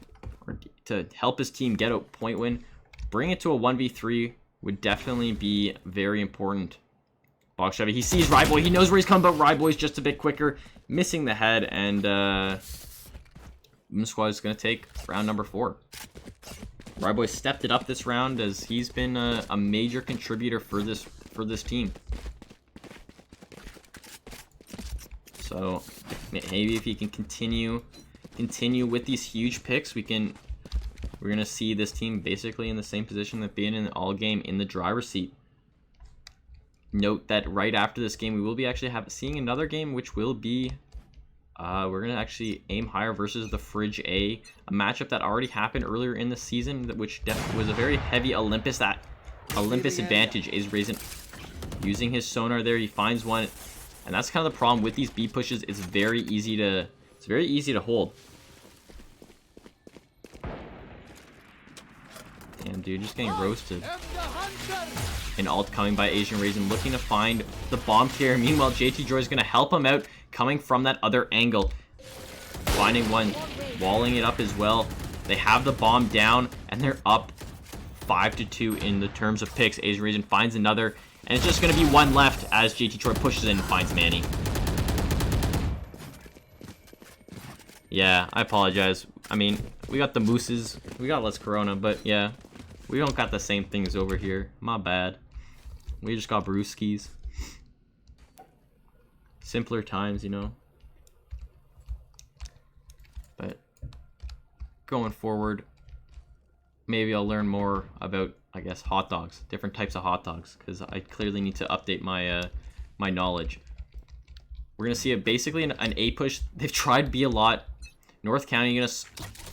or to help his team get a point win. Bring it to a 1v3 would definitely be very important. Box Chevy, he sees Ryboy, he knows where he's coming, but Ryboy's just a bit quicker, missing the head, and Squad is gonna take round number 4. Ryboy stepped it up this round, as he's been a major contributor for this team. So maybe if he can continue with these huge picks, we're gonna see this team basically in the same position that being in the all game, in the driver's seat. Note that right after this game, we will be actually seeing another game, which will be we're gonna actually aim higher versus the Fridge A matchup that already happened earlier in the season, which was a very heavy Olympus. That Olympus advantage is raising, using his sonar there. He finds one, and that's kind of the problem with these B pushes. It's very easy to hold. Damn, dude, just getting roasted. An ult coming by Asian Raisin, looking to find the bomb carrier. Meanwhile, JT Joy is going to help him out, coming from that other angle. Finding one, walling it up as well. They have the bomb down, and they're up 5-2 in the terms of picks. Asian Raisin finds another, and it's just going to be one left as JT Troy pushes in and finds Manny. Yeah, I apologize. I mean, we got the Mooses, we got Let's Corona, but yeah, we don't got the same things over here. My bad. We just got brewskis. Simpler times, you know. But going forward, maybe I'll learn more about, I guess, hot dogs, different types of hot dogs, because I clearly need to update my my knowledge. We're gonna see basically an A push. They've tried B a lot. North County gonna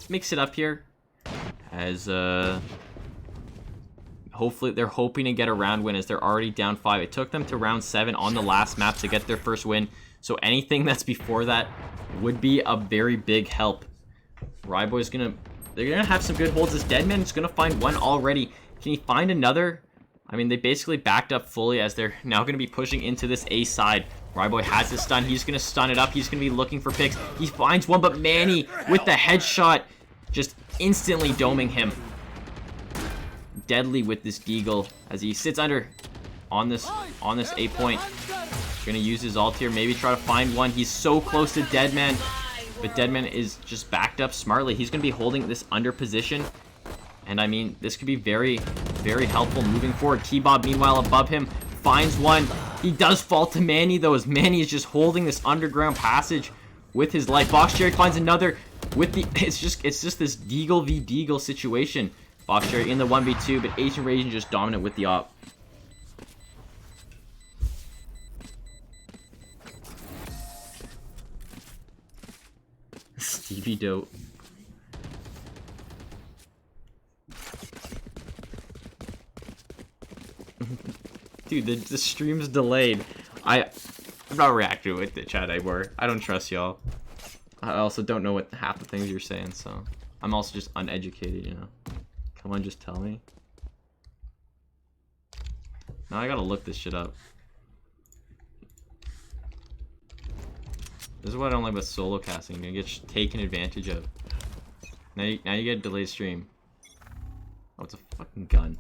mix it up here, as hopefully they're hoping to get a round win, as they're already down 5. It took them to round 7 on the last map to get their first win, so anything that's before that would be a very big help. Ryboy's they're gonna have some good holds. This Deadman is gonna find one already. Can he find another? I mean, they basically backed up fully, as they're now gonna be pushing into this A side. Ryboy has his stun. He's gonna stun it up. He's gonna be looking for picks. He finds one, but Manny with the headshot, just instantly doming him. Deadly with this Deagle, as he sits under on this A point. Gonna use his ult here, maybe try to find one. He's so close to Deadman, but Deadman is just backed up smartly. He's gonna be holding this under position, and I mean, this could be very, very helpful moving forward. T-Bob, meanwhile, above him, finds one. He does fall to Manny, though, as Manny is just holding this underground passage with his life. Box Cherry finds another with the... It's just this Deagle v Deagle situation. Box Cherry in the 1v2, but Asian Raisin just dominant with the op. Stevie Dope. Dude, the stream's delayed. I'm not reacting with the chat anymore. I don't trust y'all. I also don't know what half the things you're saying, so I'm also just uneducated, you know. Come on, just tell me. Now I gotta look this shit up. This is what I don't like about solo casting. You're gonna get taken advantage of. Now you get a delayed stream. Oh, it's a fucking gun.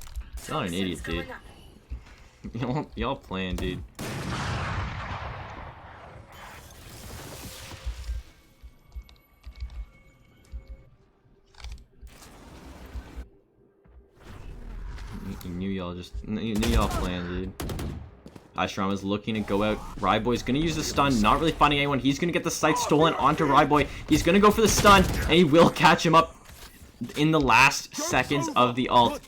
You're not an idiot, dude. Y'all playing, dude. You knew y'all playing, dude. Hashirama's looking to go out. Ryboy's gonna use the stun, not really finding anyone. He's gonna get the sight stolen onto Ryboy. He's gonna go for the stun, and he will catch him up in the last seconds of the ult.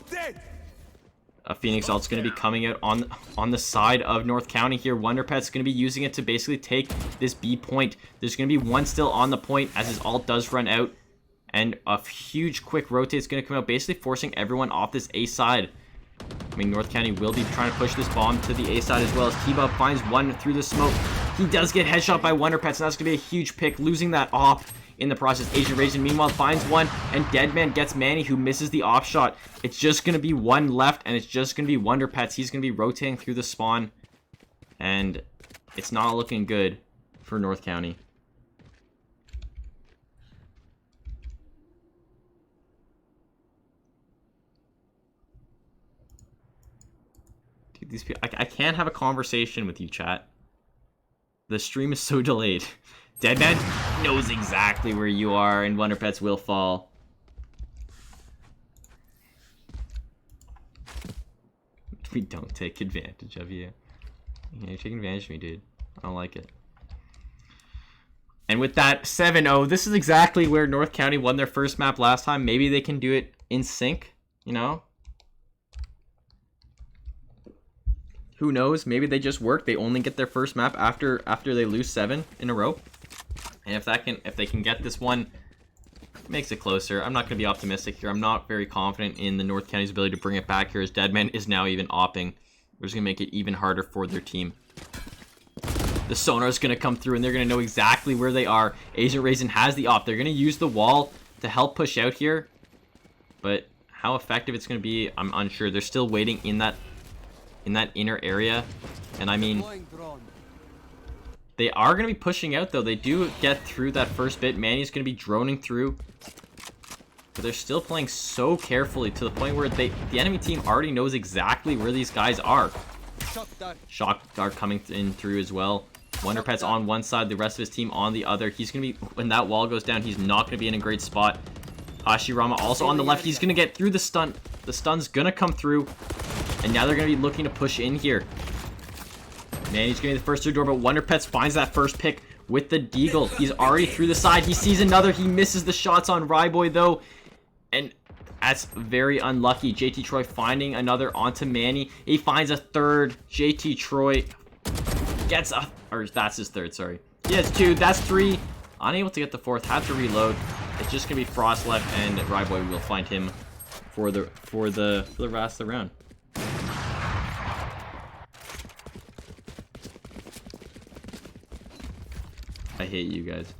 A Phoenix ult's gonna be coming out on the side of North County here. Wonderpet's gonna be using it to basically take this B point. There's gonna be one still on the point as his ult does run out, and a huge quick rotate's gonna come out, basically forcing everyone off this A side. I mean, North County will be trying to push this bomb to the A side as well as T-Bob finds one through the smoke. He does get headshot by Wonderpets, and that's going to be a huge pick, losing that off in the process. Asian Raisin, meanwhile, finds one, and Deadman gets Manny, who misses the off shot. It's just going to be one left, and it's just going to be Wonderpets. He's going to be rotating through the spawn, and it's not looking good for North County. These people, I can't have a conversation with you, chat. The stream is so delayed. Deadman knows exactly where you are, and Wonderpets will fall. We don't take advantage of you. Yeah, you're taking advantage of me, dude. I don't like it. And with that 7-0, this is exactly where North County won their first map last time. Maybe they can do it in sync, you know? Who knows? Maybe they just work. They only get their first map after they lose 7 in a row. And if they can get this one, it makes it closer. I'm not going to be optimistic here. I'm not very confident in the North County's ability to bring it back here, as Deadman is now even opping. We're just going to make it even harder for their team. The sonar is going to come through, and they're going to know exactly where they are. Asian Raisin has the op. They're going to use the wall to help push out here. But how effective it's going to be, I'm unsure. They're still waiting in that inner area, and I mean, they are going to be pushing out though. They do get through that first bit. Manny's going to be droning through, but they're still playing so carefully to the point where the enemy team already knows exactly where these guys are. Shock Dart coming in through as well. Wonderpet's on one side, the rest of his team on the other. He's going to be, when that wall goes down, he's not going to be in a great spot. Hashirama also on the left. He's going to get through the stun. The stun's going to come through. And now they're going to be looking to push in here. Manny's getting the first through door, but Wonderpets finds that first pick with the Deagle. He's already through the side. He sees another. He misses the shots on Ryboy, though. And that's very unlucky. JT Troy finding another onto Manny. He finds a third. JT Troy gets a... Or that's his third, sorry. He has 2. That's 3. Unable to get the 4th. Have to reload. It's just going to be Frost left, and Ryboy will find him for the rest of the round. I hate you guys.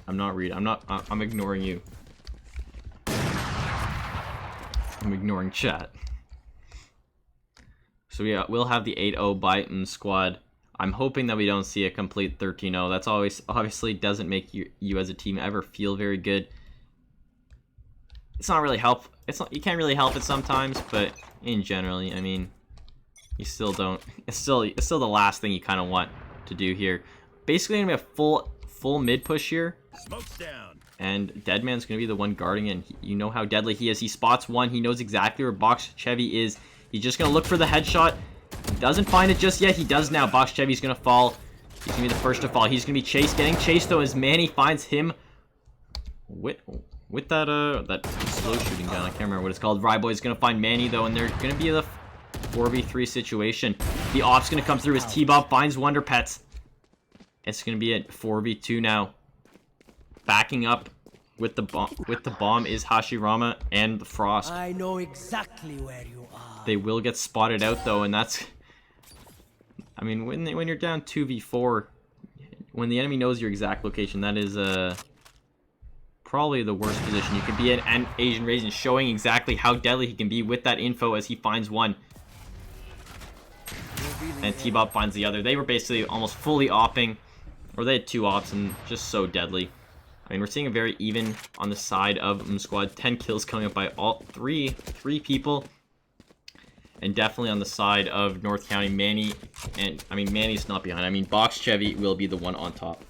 I'm ignoring you. I'm ignoring chat. So yeah, we'll have the 8-0 by squad. I'm hoping that we don't see a complete 13-0. That's always obviously doesn't make you as a team ever feel very good. It's not really help. You can't really help it sometimes, but in generally, I mean, you still don't. It's still the last thing you kind of want to do here. Basically, gonna be a full mid push here. Smoke's down. And Deadman's gonna be the one guarding it. You know how deadly he is. He spots one. He knows exactly where Box Chevy is. He's just gonna look for the headshot. He doesn't find it just yet. He does now. Box Chevy's gonna fall. He's gonna be the first to fall. He's gonna be getting chased though, as Manny finds him with that slow shooting gun. I can't remember what it's called. Ryboy's gonna find Manny though, and they're gonna be the 4v3 situation. The op's gonna come through as T-Bob finds Wonderpets. It's gonna be a 4v2 now. Backing up with the bomb is Hashirama and the Frost. I know exactly where you are. They will get spotted out though, and that's, I mean, when you're down 2v4, when the enemy knows your exact location, that is probably the worst position you can be in. And Asian Raisin showing exactly how deadly he can be with that info as he finds one. And T-Bob finds the other. They were basically almost fully opping, Or they had 2 ops and just so deadly. I mean, we're seeing a very even on the side of squad. 10 kills coming up by all three people. And definitely on the side of North County, Manny. And, I mean, Manny's not behind. I mean, Box Chevy will be the one on top.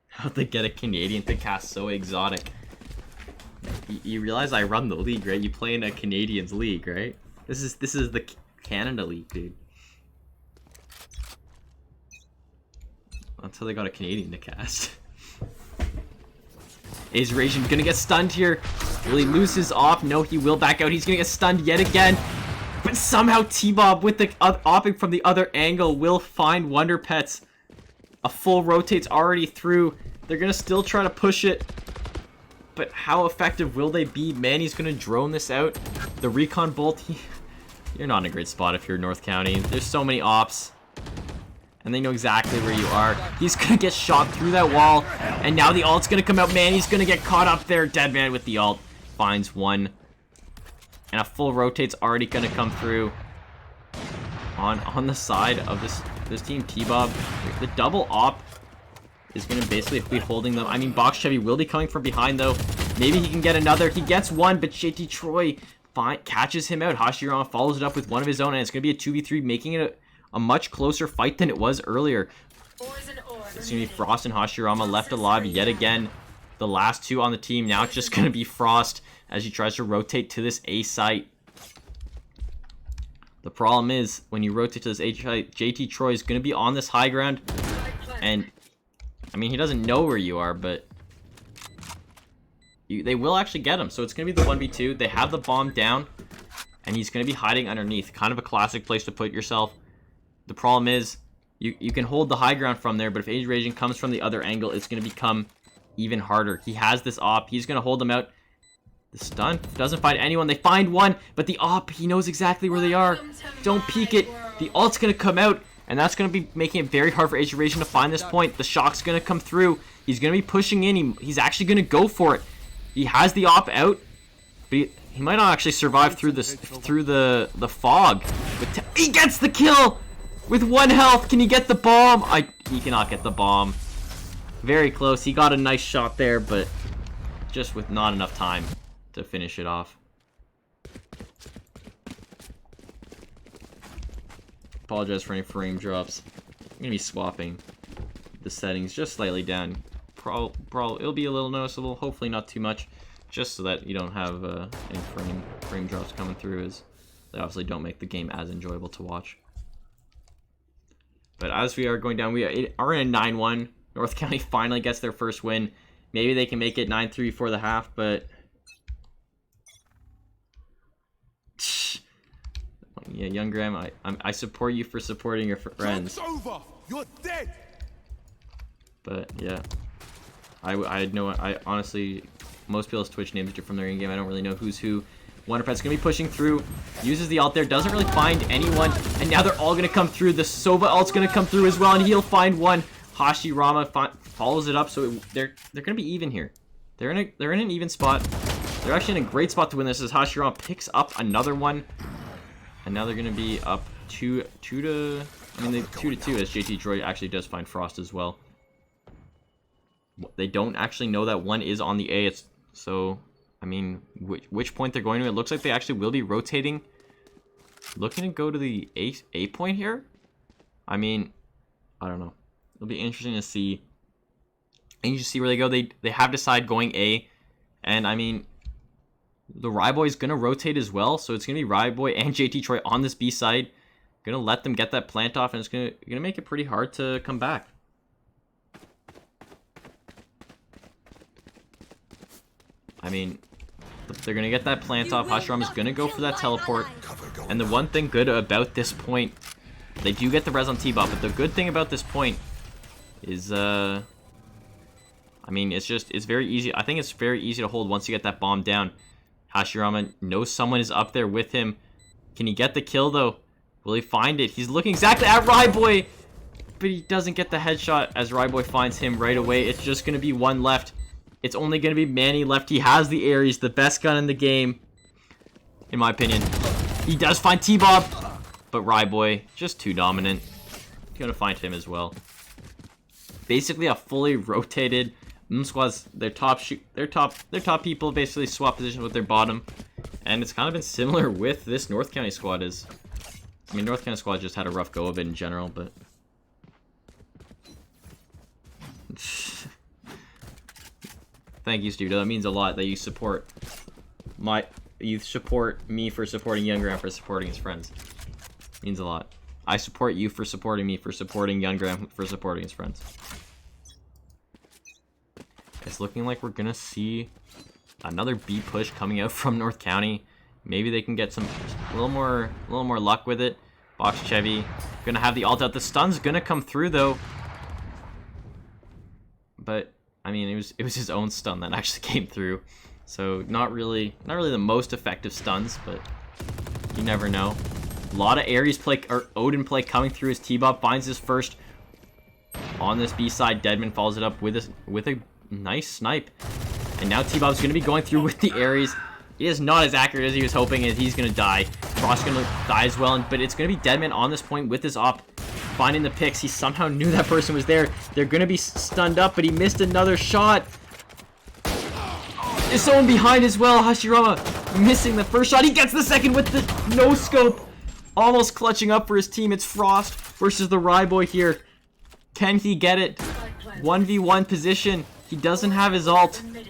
How'd they get a Canadian to cast so exotic? You realize I run the league, right? You play in a Canadians league, right? This is the Canada league, dude. That's how they got a Canadian to cast. Asian gonna get stunned here. Will he lose his off? No, he will back out. He's gonna get stunned yet again. But somehow T-Bob with the opping from the other angle will find Wonder Pets. A full rotate's already through. They're gonna still try to push it. But how effective will they be? Manny's gonna drone this out. The recon bolt. You're not in a great spot if you're North County. There's so many ops. And they know exactly where you are. He's gonna get shot through that wall. And now the ult's gonna come out. Manny's gonna get caught up there. Dead man with the ult. Finds one. And a full rotate's already gonna come through. On the side of this team, T-Bob. The double op is going to basically be holding them. I mean, Box Chevy will be coming from behind, though. Maybe he can get another. He gets one, but JT Troy catches him out. Hashirama follows it up with one of his own, and it's going to be a 2v3, making it a much closer fight than it was earlier. It's going to be Frost and Hashirama left alive yet again. The last 2 on the team. Now it's just going to be Frost as he tries to rotate to this A site. The problem is, when you rotate to this A site, JT Troy is going to be on this high ground, and I mean, he doesn't know where you are, but they will actually get him. So it's going to be the 1v2. They have the bomb down, and he's going to be hiding underneath. Kind of a classic place to put yourself. The problem is, you can hold the high ground from there, but if Age Raging comes from the other angle, it's going to become even harder. He has this op. He's going to hold them out. The stun doesn't find anyone. They find one, but the op, he knows exactly where they are. Don't peek it. The ult's going to come out. And that's going to be making it very hard for Age Raging to find this point. The shock's going to come through. He's going to be pushing in. He's actually going to go for it. He has the op out. But he might not actually survive through the fog. But he gets the kill! With 1 health. Can he get the bomb? He cannot get the bomb. Very close. He got a nice shot there, but just with not enough time to finish it off. Apologize for any frame drops. I'm gonna be swapping the settings just slightly down. It'll be a little noticeable. Hopefully not too much, just so that you don't have any frame drops coming through, as they obviously don't make the game as enjoyable to watch. But as we are going down, we are in a 9-1. North County finally gets their first win. Maybe they can make it 9-3 before the half, but yeah, Young Graham, I support you for supporting your friends. Over. You're dead. But yeah, I honestly, most people's Twitch names are from their in-game. I don't really know who's who. Wonderpet's gonna be pushing through, uses the ult there, doesn't really find anyone, and now they're all gonna come through. The Sova ult's gonna come through as well, and he'll find one. Hashirama follows it up, so they're gonna be even here. They're in an even spot. They're actually in a great spot to win this, as Hashirama picks up another one. And now they're going to be up 2 to 2 as JT Troy actually does find Frost as well. They don't actually know that one is on the A. So, I mean, which point they're going to. It looks like they actually will be rotating. Looking to go to the A point here. I mean, I don't know. It'll be interesting to see. And you just see where they go. They have decided going A. And, I mean, the Ryboy is going to rotate as well, so it's going to be Ryboy and JT Troy on this B side. Going to let them get that plant off, and it's going to make it pretty hard to come back. I mean, they're going to get that plant off. Hashirama is going to go for that teleport. And the one thing good about this point, they do get the res on T-Bot, but the good thing about this point is, I mean, it's very easy. I think it's very easy to hold once you get that bomb down. Hashirama knows someone is up there with him. Can he get the kill, though? Will he find it? He's looking exactly at Ryboy, but he doesn't get the headshot as Ryboy finds him right away. It's just going to be one left. It's only going to be Manny left. He has the Ares, the best gun in the game, in my opinion. He does find T-Bob, but Ryboy just too dominant. gonna find him as well. Basically a fully rotated squad's their top people basically swap positions with their bottom, and it's kind of been similar with this North County squad. I mean, North County squad just had a rough go of it in general, but thank you, Studio. That means a lot that you support me for supporting Younggram for supporting his friends. It means a lot. I support you for supporting me for supporting Younggram for supporting his friends. It's looking like we're gonna see another B push coming out from North County. Maybe they can get a little more luck with it. Box Chevy gonna have the ult out. The stun's gonna come through though. But I mean, it was his own stun that actually came through. So not really the most effective stuns, but you never know. A lot of Ares play or Odin play coming through as T-Bob finds his first on this B side. Deadman follows it up with a nice snipe. And now T-Bob's going to be going through with the Ares. It is not as accurate as he was hoping, and he's going to die. Frost's going to die as well, but it's going to be Deadman on this point with his op. Finding the picks. He somehow knew that person was there. They're going to be stunned up, but he missed another shot. There's someone behind as well. Hashirama missing the first shot. He gets the second with the no-scope. Almost clutching up for his team. It's Frost versus the Ryboy here. Can he get it? 1v1 position. He doesn't have his ult. And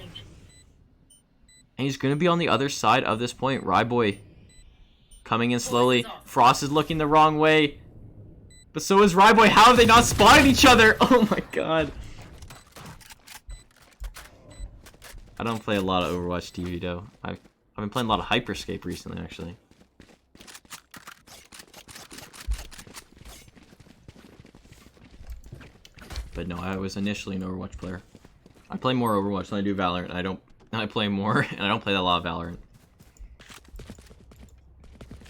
he's going to be on the other side of this point. Ryboy coming in slowly. Frost is looking the wrong way. But so is Ryboy. How have they not spotted each other? Oh my god. I don't play a lot of Overwatch TV though. I've been playing a lot of Hyperscape recently actually. But no, I was initially an Overwatch player. I play more Overwatch than I do Valorant. I play more and I don't play a lot of Valorant.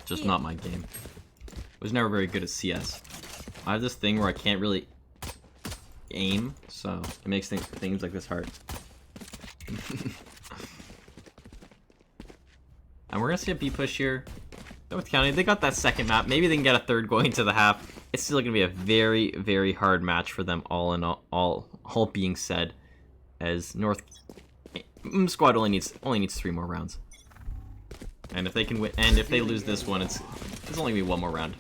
Just not my game. I was never very good at CS. I have this thing where I can't really aim, so it makes things like this hard. And we're gonna see a B push here. North County, they got that second map. Maybe they can get a third going into the half. It's still gonna be a very, very hard match for them. All being said, as North squad only needs 3 more rounds. And if they can win, and if they lose this one, it's only gonna be 1 more round.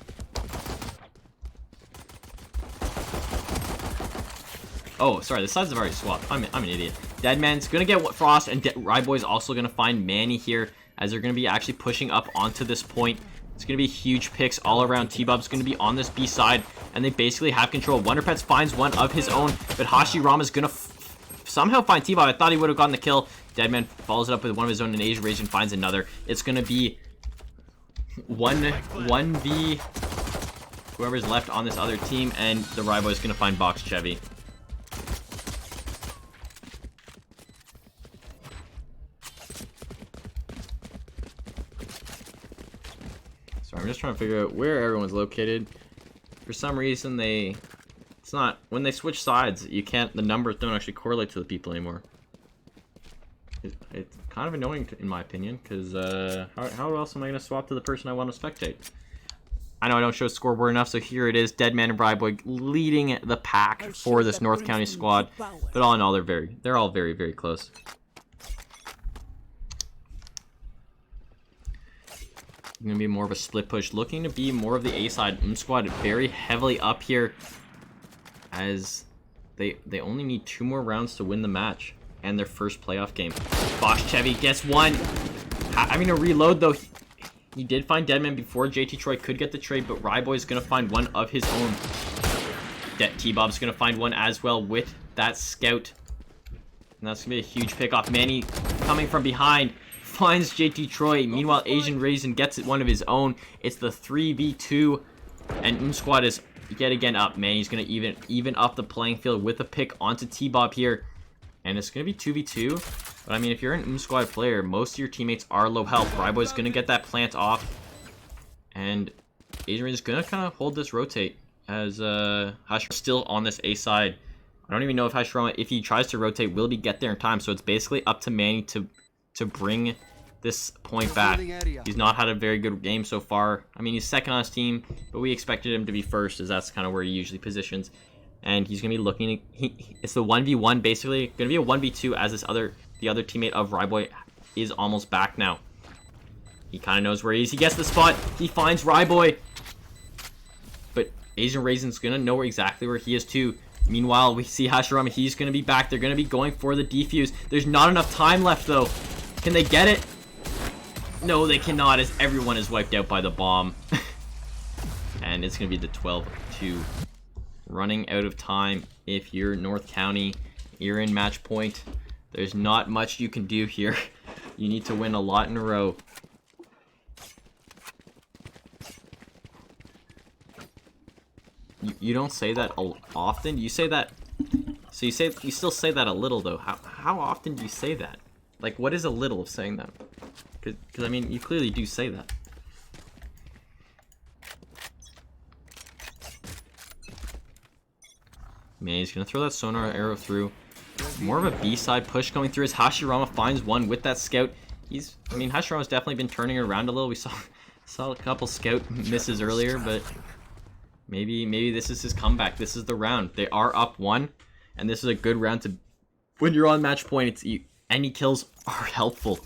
Oh, sorry, the sides have already swapped. I'm an idiot. Deadman's gonna get Frost, and Ryboy's also gonna find Manny here, as they're gonna be actually pushing up onto this point. It's gonna be huge picks all around. T-Bob's gonna be on this B side, and they basically have control. Wonderpets finds one of his own, but Hashirama's gonna somehow find T-Bob. I thought he would have gotten the kill. Deadman follows it up with one of his own, and Asian Rage finds another. It's gonna be 1v whoever's left on this other team, and the Ryboy's gonna find Box Chevy. So I'm just trying to figure out where everyone's located. For some reason, it's not, when they switch sides, the numbers don't actually correlate to the people anymore. It's kind of annoying in my opinion, because how else am I going to swap to the person I want to spectate? I know I don't show scoreboard enough, so here it is. Deadman and Ryboy leading the pack for this North County squad. But all in all, they're all very, very close. Going to be more of a split push. Looking to be more of the A side. Squad very heavily up here, as they only need 2 more rounds to win the match and their first playoff game. Bosch Chevy gets one. Having to reload though. He did find Deadman before JT Troy could get the trade, but Ryboy's going to find one of his own. T-Bob's going to find one as well with that scout. And that's going to be a huge pick off. Manny coming from behind finds JT Troy. Meanwhile, Asian Raisin gets one of his own. It's the 3v2, and Squad is yet again up. Manny's going to even up the playing field with a pick onto T-Bob here. And it's going to be 2v2. But I mean, if you're an Squad player, most of your teammates are low health. Ryboy's going to get that plant off. And Asian Raisin's going to kind of hold this rotate, as Hashirama's still on this A side. I don't even know if Hashirama, if he tries to rotate, will he get there in time? So it's basically up to Manny to bring this point back. He's not had a very good game so far. I mean, he's second on his team, but we expected him to be first, as that's kind of where he usually positions. And he's gonna be looking. It's the 1v1 basically. Gonna be a 1v2 as the other teammate of Ryboy is almost back now. He kind of knows where he is. He gets the spot. He finds Ryboy. But Asian Raisin's gonna know exactly where he is too. Meanwhile, we see Hashirama. He's gonna be back. They're gonna be going for the defuse. There's not enough time left though. Can they get it? No, they cannot, as everyone is wiped out by the bomb. And it's gonna be the 12-2. Running out of time. If you're North County, you're in match point. There's not much you can do here. You need to win a lot in a row. You don't say that often. You say that. So you still say that a little though. How often do you say that? Like, what is a little of saying that? Because I mean, you clearly do say that. Man, he's gonna throw that sonar arrow through. More of a B-side push going through as Hashirama finds one with that scout. I mean, Hashirama's definitely been turning it around a little. We saw a couple scout misses earlier, but maybe this is his comeback. This is the round. They are up 1, and this is a good round to. When you're on match point, any kills are helpful.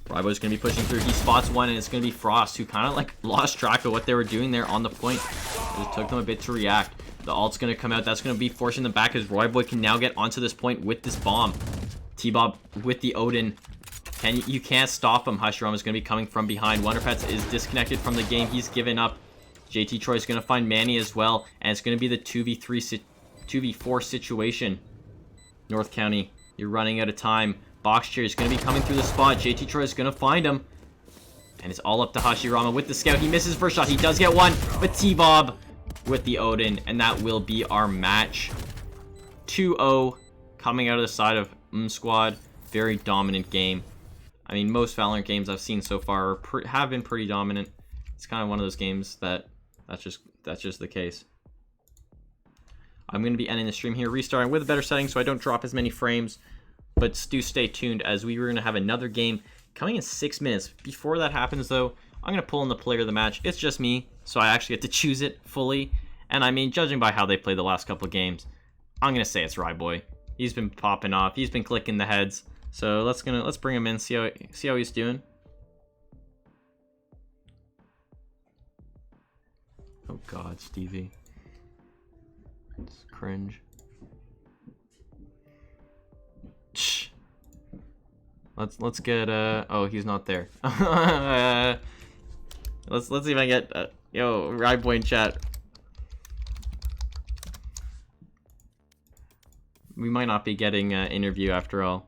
Rybo's gonna be pushing through. He spots one, and it's gonna be Frost, who kind of like lost track of what they were doing there on the point. It took them a bit to react. The ult's gonna come out. That's gonna be forcing them back as Ryboy can now get onto this point with this bomb. T-Bob with the Odin. And you can't stop him. Hashirama is gonna be coming from behind. Wonderpets is disconnected from the game. He's given up. JT Troy is gonna find Manny as well, and it's gonna be the 2v4 situation. North County, you're running out of time. Box Chair is going to be coming through the spot. JT Troy is going to find him. And it's all up to Hashirama with the scout. He misses first shot. He does get one. But T-Bob with the Odin. And that will be our match. 2-0 coming out of the side of Squad. Very dominant game. I mean, most Valorant games I've seen so far have been pretty dominant. It's kind of one of those games that's just the case. I'm going to be ending the stream here, restarting with a better setting so I don't drop as many frames. But do stay tuned, as we were going to have another game coming in 6 minutes. Before that happens, though, I'm going to pull in the player of the match. It's just me, so I actually get to choose it fully. And I mean, judging by how they played the last couple of games, I'm going to say it's Ryboy. He's been popping off. He's been clicking the heads. So let's bring him in, see how he's doing. Oh God, Stevie. It's cringe. Let's get oh, he's not there. Let's see if I get yo, Ryboy in chat. We might not be getting an interview after all.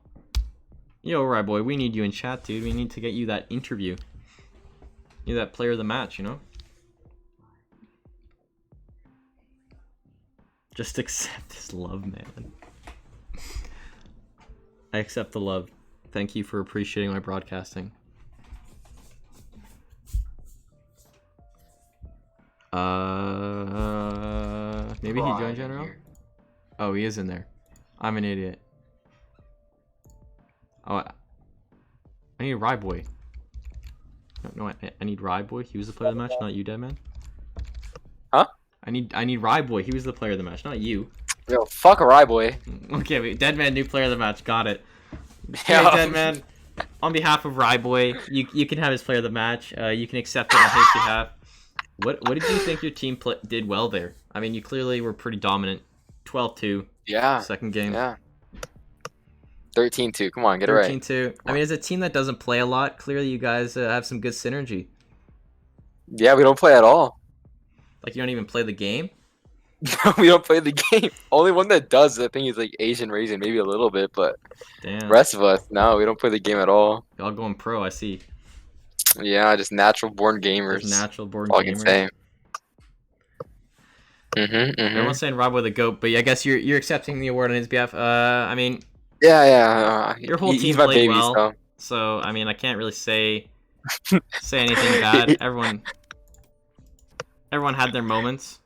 Yo, Ryboy, we need you in chat, dude. We need to get you that interview. You that player of the match, you know? Just accept this love, man. I accept the love. Thank you for appreciating my broadcasting. Maybe he joined General? Oh, he is in there. I'm an idiot. Oh, I need a Ryboy. No, I need Ryboy. He was the player of the match, not you, Deadman. Huh? I need Ryboy. He was the player of the match, not you. Yo, fuck a Ryboy. Okay, wait, Deadman, new player of the match. Got it. Yeah. Hey, Deadman, on behalf of Ryboy, you can have his player of the match. You can accept it on his behalf. What did you think your team did well there? I mean, you clearly were pretty dominant. 12-2. Yeah. Second game. Yeah. 13-2. Come on, get it right. 13-2. I mean, as a team that doesn't play a lot, clearly you guys have some good synergy. Yeah, we don't play at all. Like, you don't even play the game? We don't play the game. Only one that does, I think, is like Asian Raisin, maybe a little bit, but Damn. rest of us, no, we don't play the game at all. Y'all going pro, I see. Yeah, just natural born gamers. Just natural born all gamers. I can say. Everyone's saying Ryboy the GOAT, but I guess you're accepting the award on his behalf. I mean, yeah. Your whole team he's my played baby, well, so I mean, I can't really say anything bad. Everyone had their moments,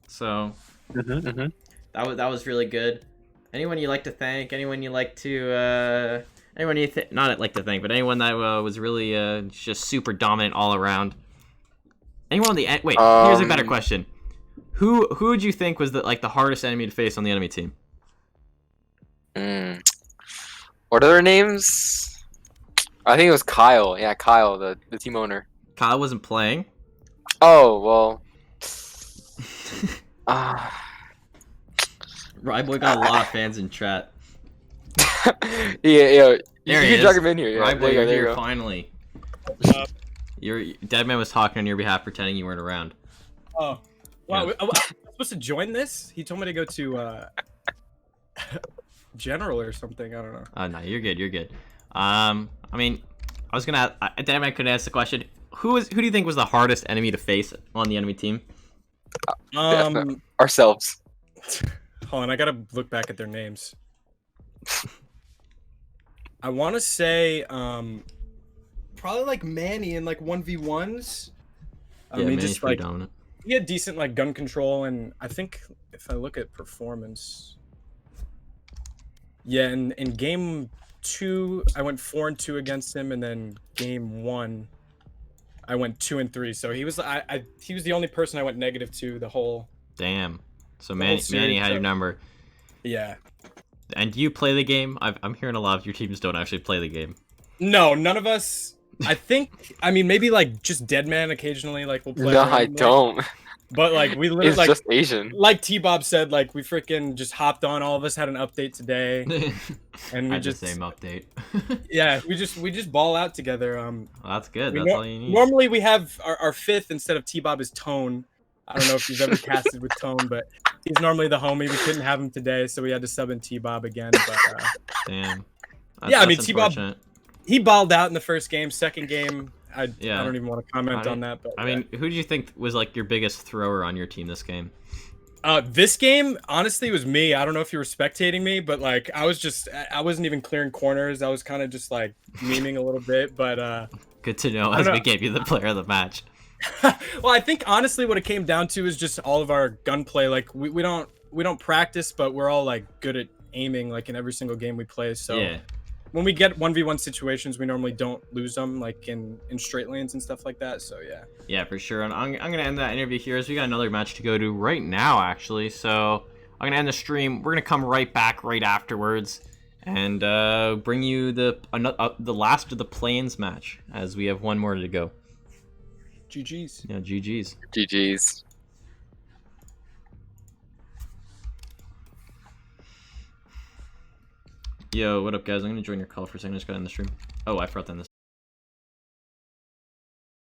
so that was really good. Anyone you like to thank? Anyone you like to Anyone you not like to think, but anyone that was really just super dominant all around. Anyone on the wait? Here's a better question. Who would you think was the hardest enemy to face on the enemy team? What are their names? I think it was Kyle. Yeah, Kyle, the team owner. Kyle wasn't playing. Oh well. Ryboy got a lot of fans in chat. Yeah. There You he can drag is. him in here. Yeah, Ryboy, there you you're go, there you here go. finally. Deadman was talking on your behalf, pretending you weren't around. Oh, wow! Yeah. I'm supposed to join this? He told me to go to general or something. I don't know. No, you're good. You're good. I mean, I was gonna. Deadman couldn't ask the question. Who do you think was the hardest enemy to face on the enemy team? Ourselves. Hold on, I gotta look back at their names. I want to say, probably like Manny in like 1v1s. I mean, Manny's just pretty like dominant. he had decent like gun control, and I think if I look at performance, yeah, in game 2 I went 4-2 against him, and then game 1 I went 2-3. So he was he was the only person I went -2 the whole. Damn. So whole Manny series, had your number. Yeah. And do you play the game? I'm hearing a lot of your teams don't actually play the game. No, none of us. I think. I mean, maybe like just Deadman occasionally, like we'll play. No, I randomly. don't. But like we literally It's like just Asian. like T-Bob said, like we freaking just hopped on. All of us had an update today, and we Had just the same update. yeah, we just ball out together. Well, that's good. we That's all you need. Normally we have our fifth instead of T-Bob is Tone. I don't know if you've ever casted with Tone, but he's normally the homie. We couldn't have him today, so we had to sub in T-Bob again. But Damn. yeah, I mean, that's T-Bob, unfortunate. he balled out in the first game. Second game, I Yeah. don't even want to comment on that. But I mean, who do you think was like your biggest thrower on your team this game? this game honestly was me. I don't know if you were spectating me, but like I wasn't even clearing corners. I was kind of just like memeing a little bit. But Good to know as we gave you the player of the match. well, I think honestly what it came down to is just all of our gunplay. Like we don't practice, but we're all like good at aiming like in every single game we play. So Yeah. when we get 1v1 situations, we normally don't lose them like in straight lanes and stuff like that. So yeah. Yeah, for sure. And I'm gonna end that interview here as we got another match to go to right now, actually. So I'm gonna end the stream. We're gonna come right back right afterwards and bring you the last of the play-ins match as we have one more to go. GG's. Yeah, GG's. GG's. Yo, what up, guys? I'm gonna join your call for a second. I just got in the stream. Oh, I forgot to end this.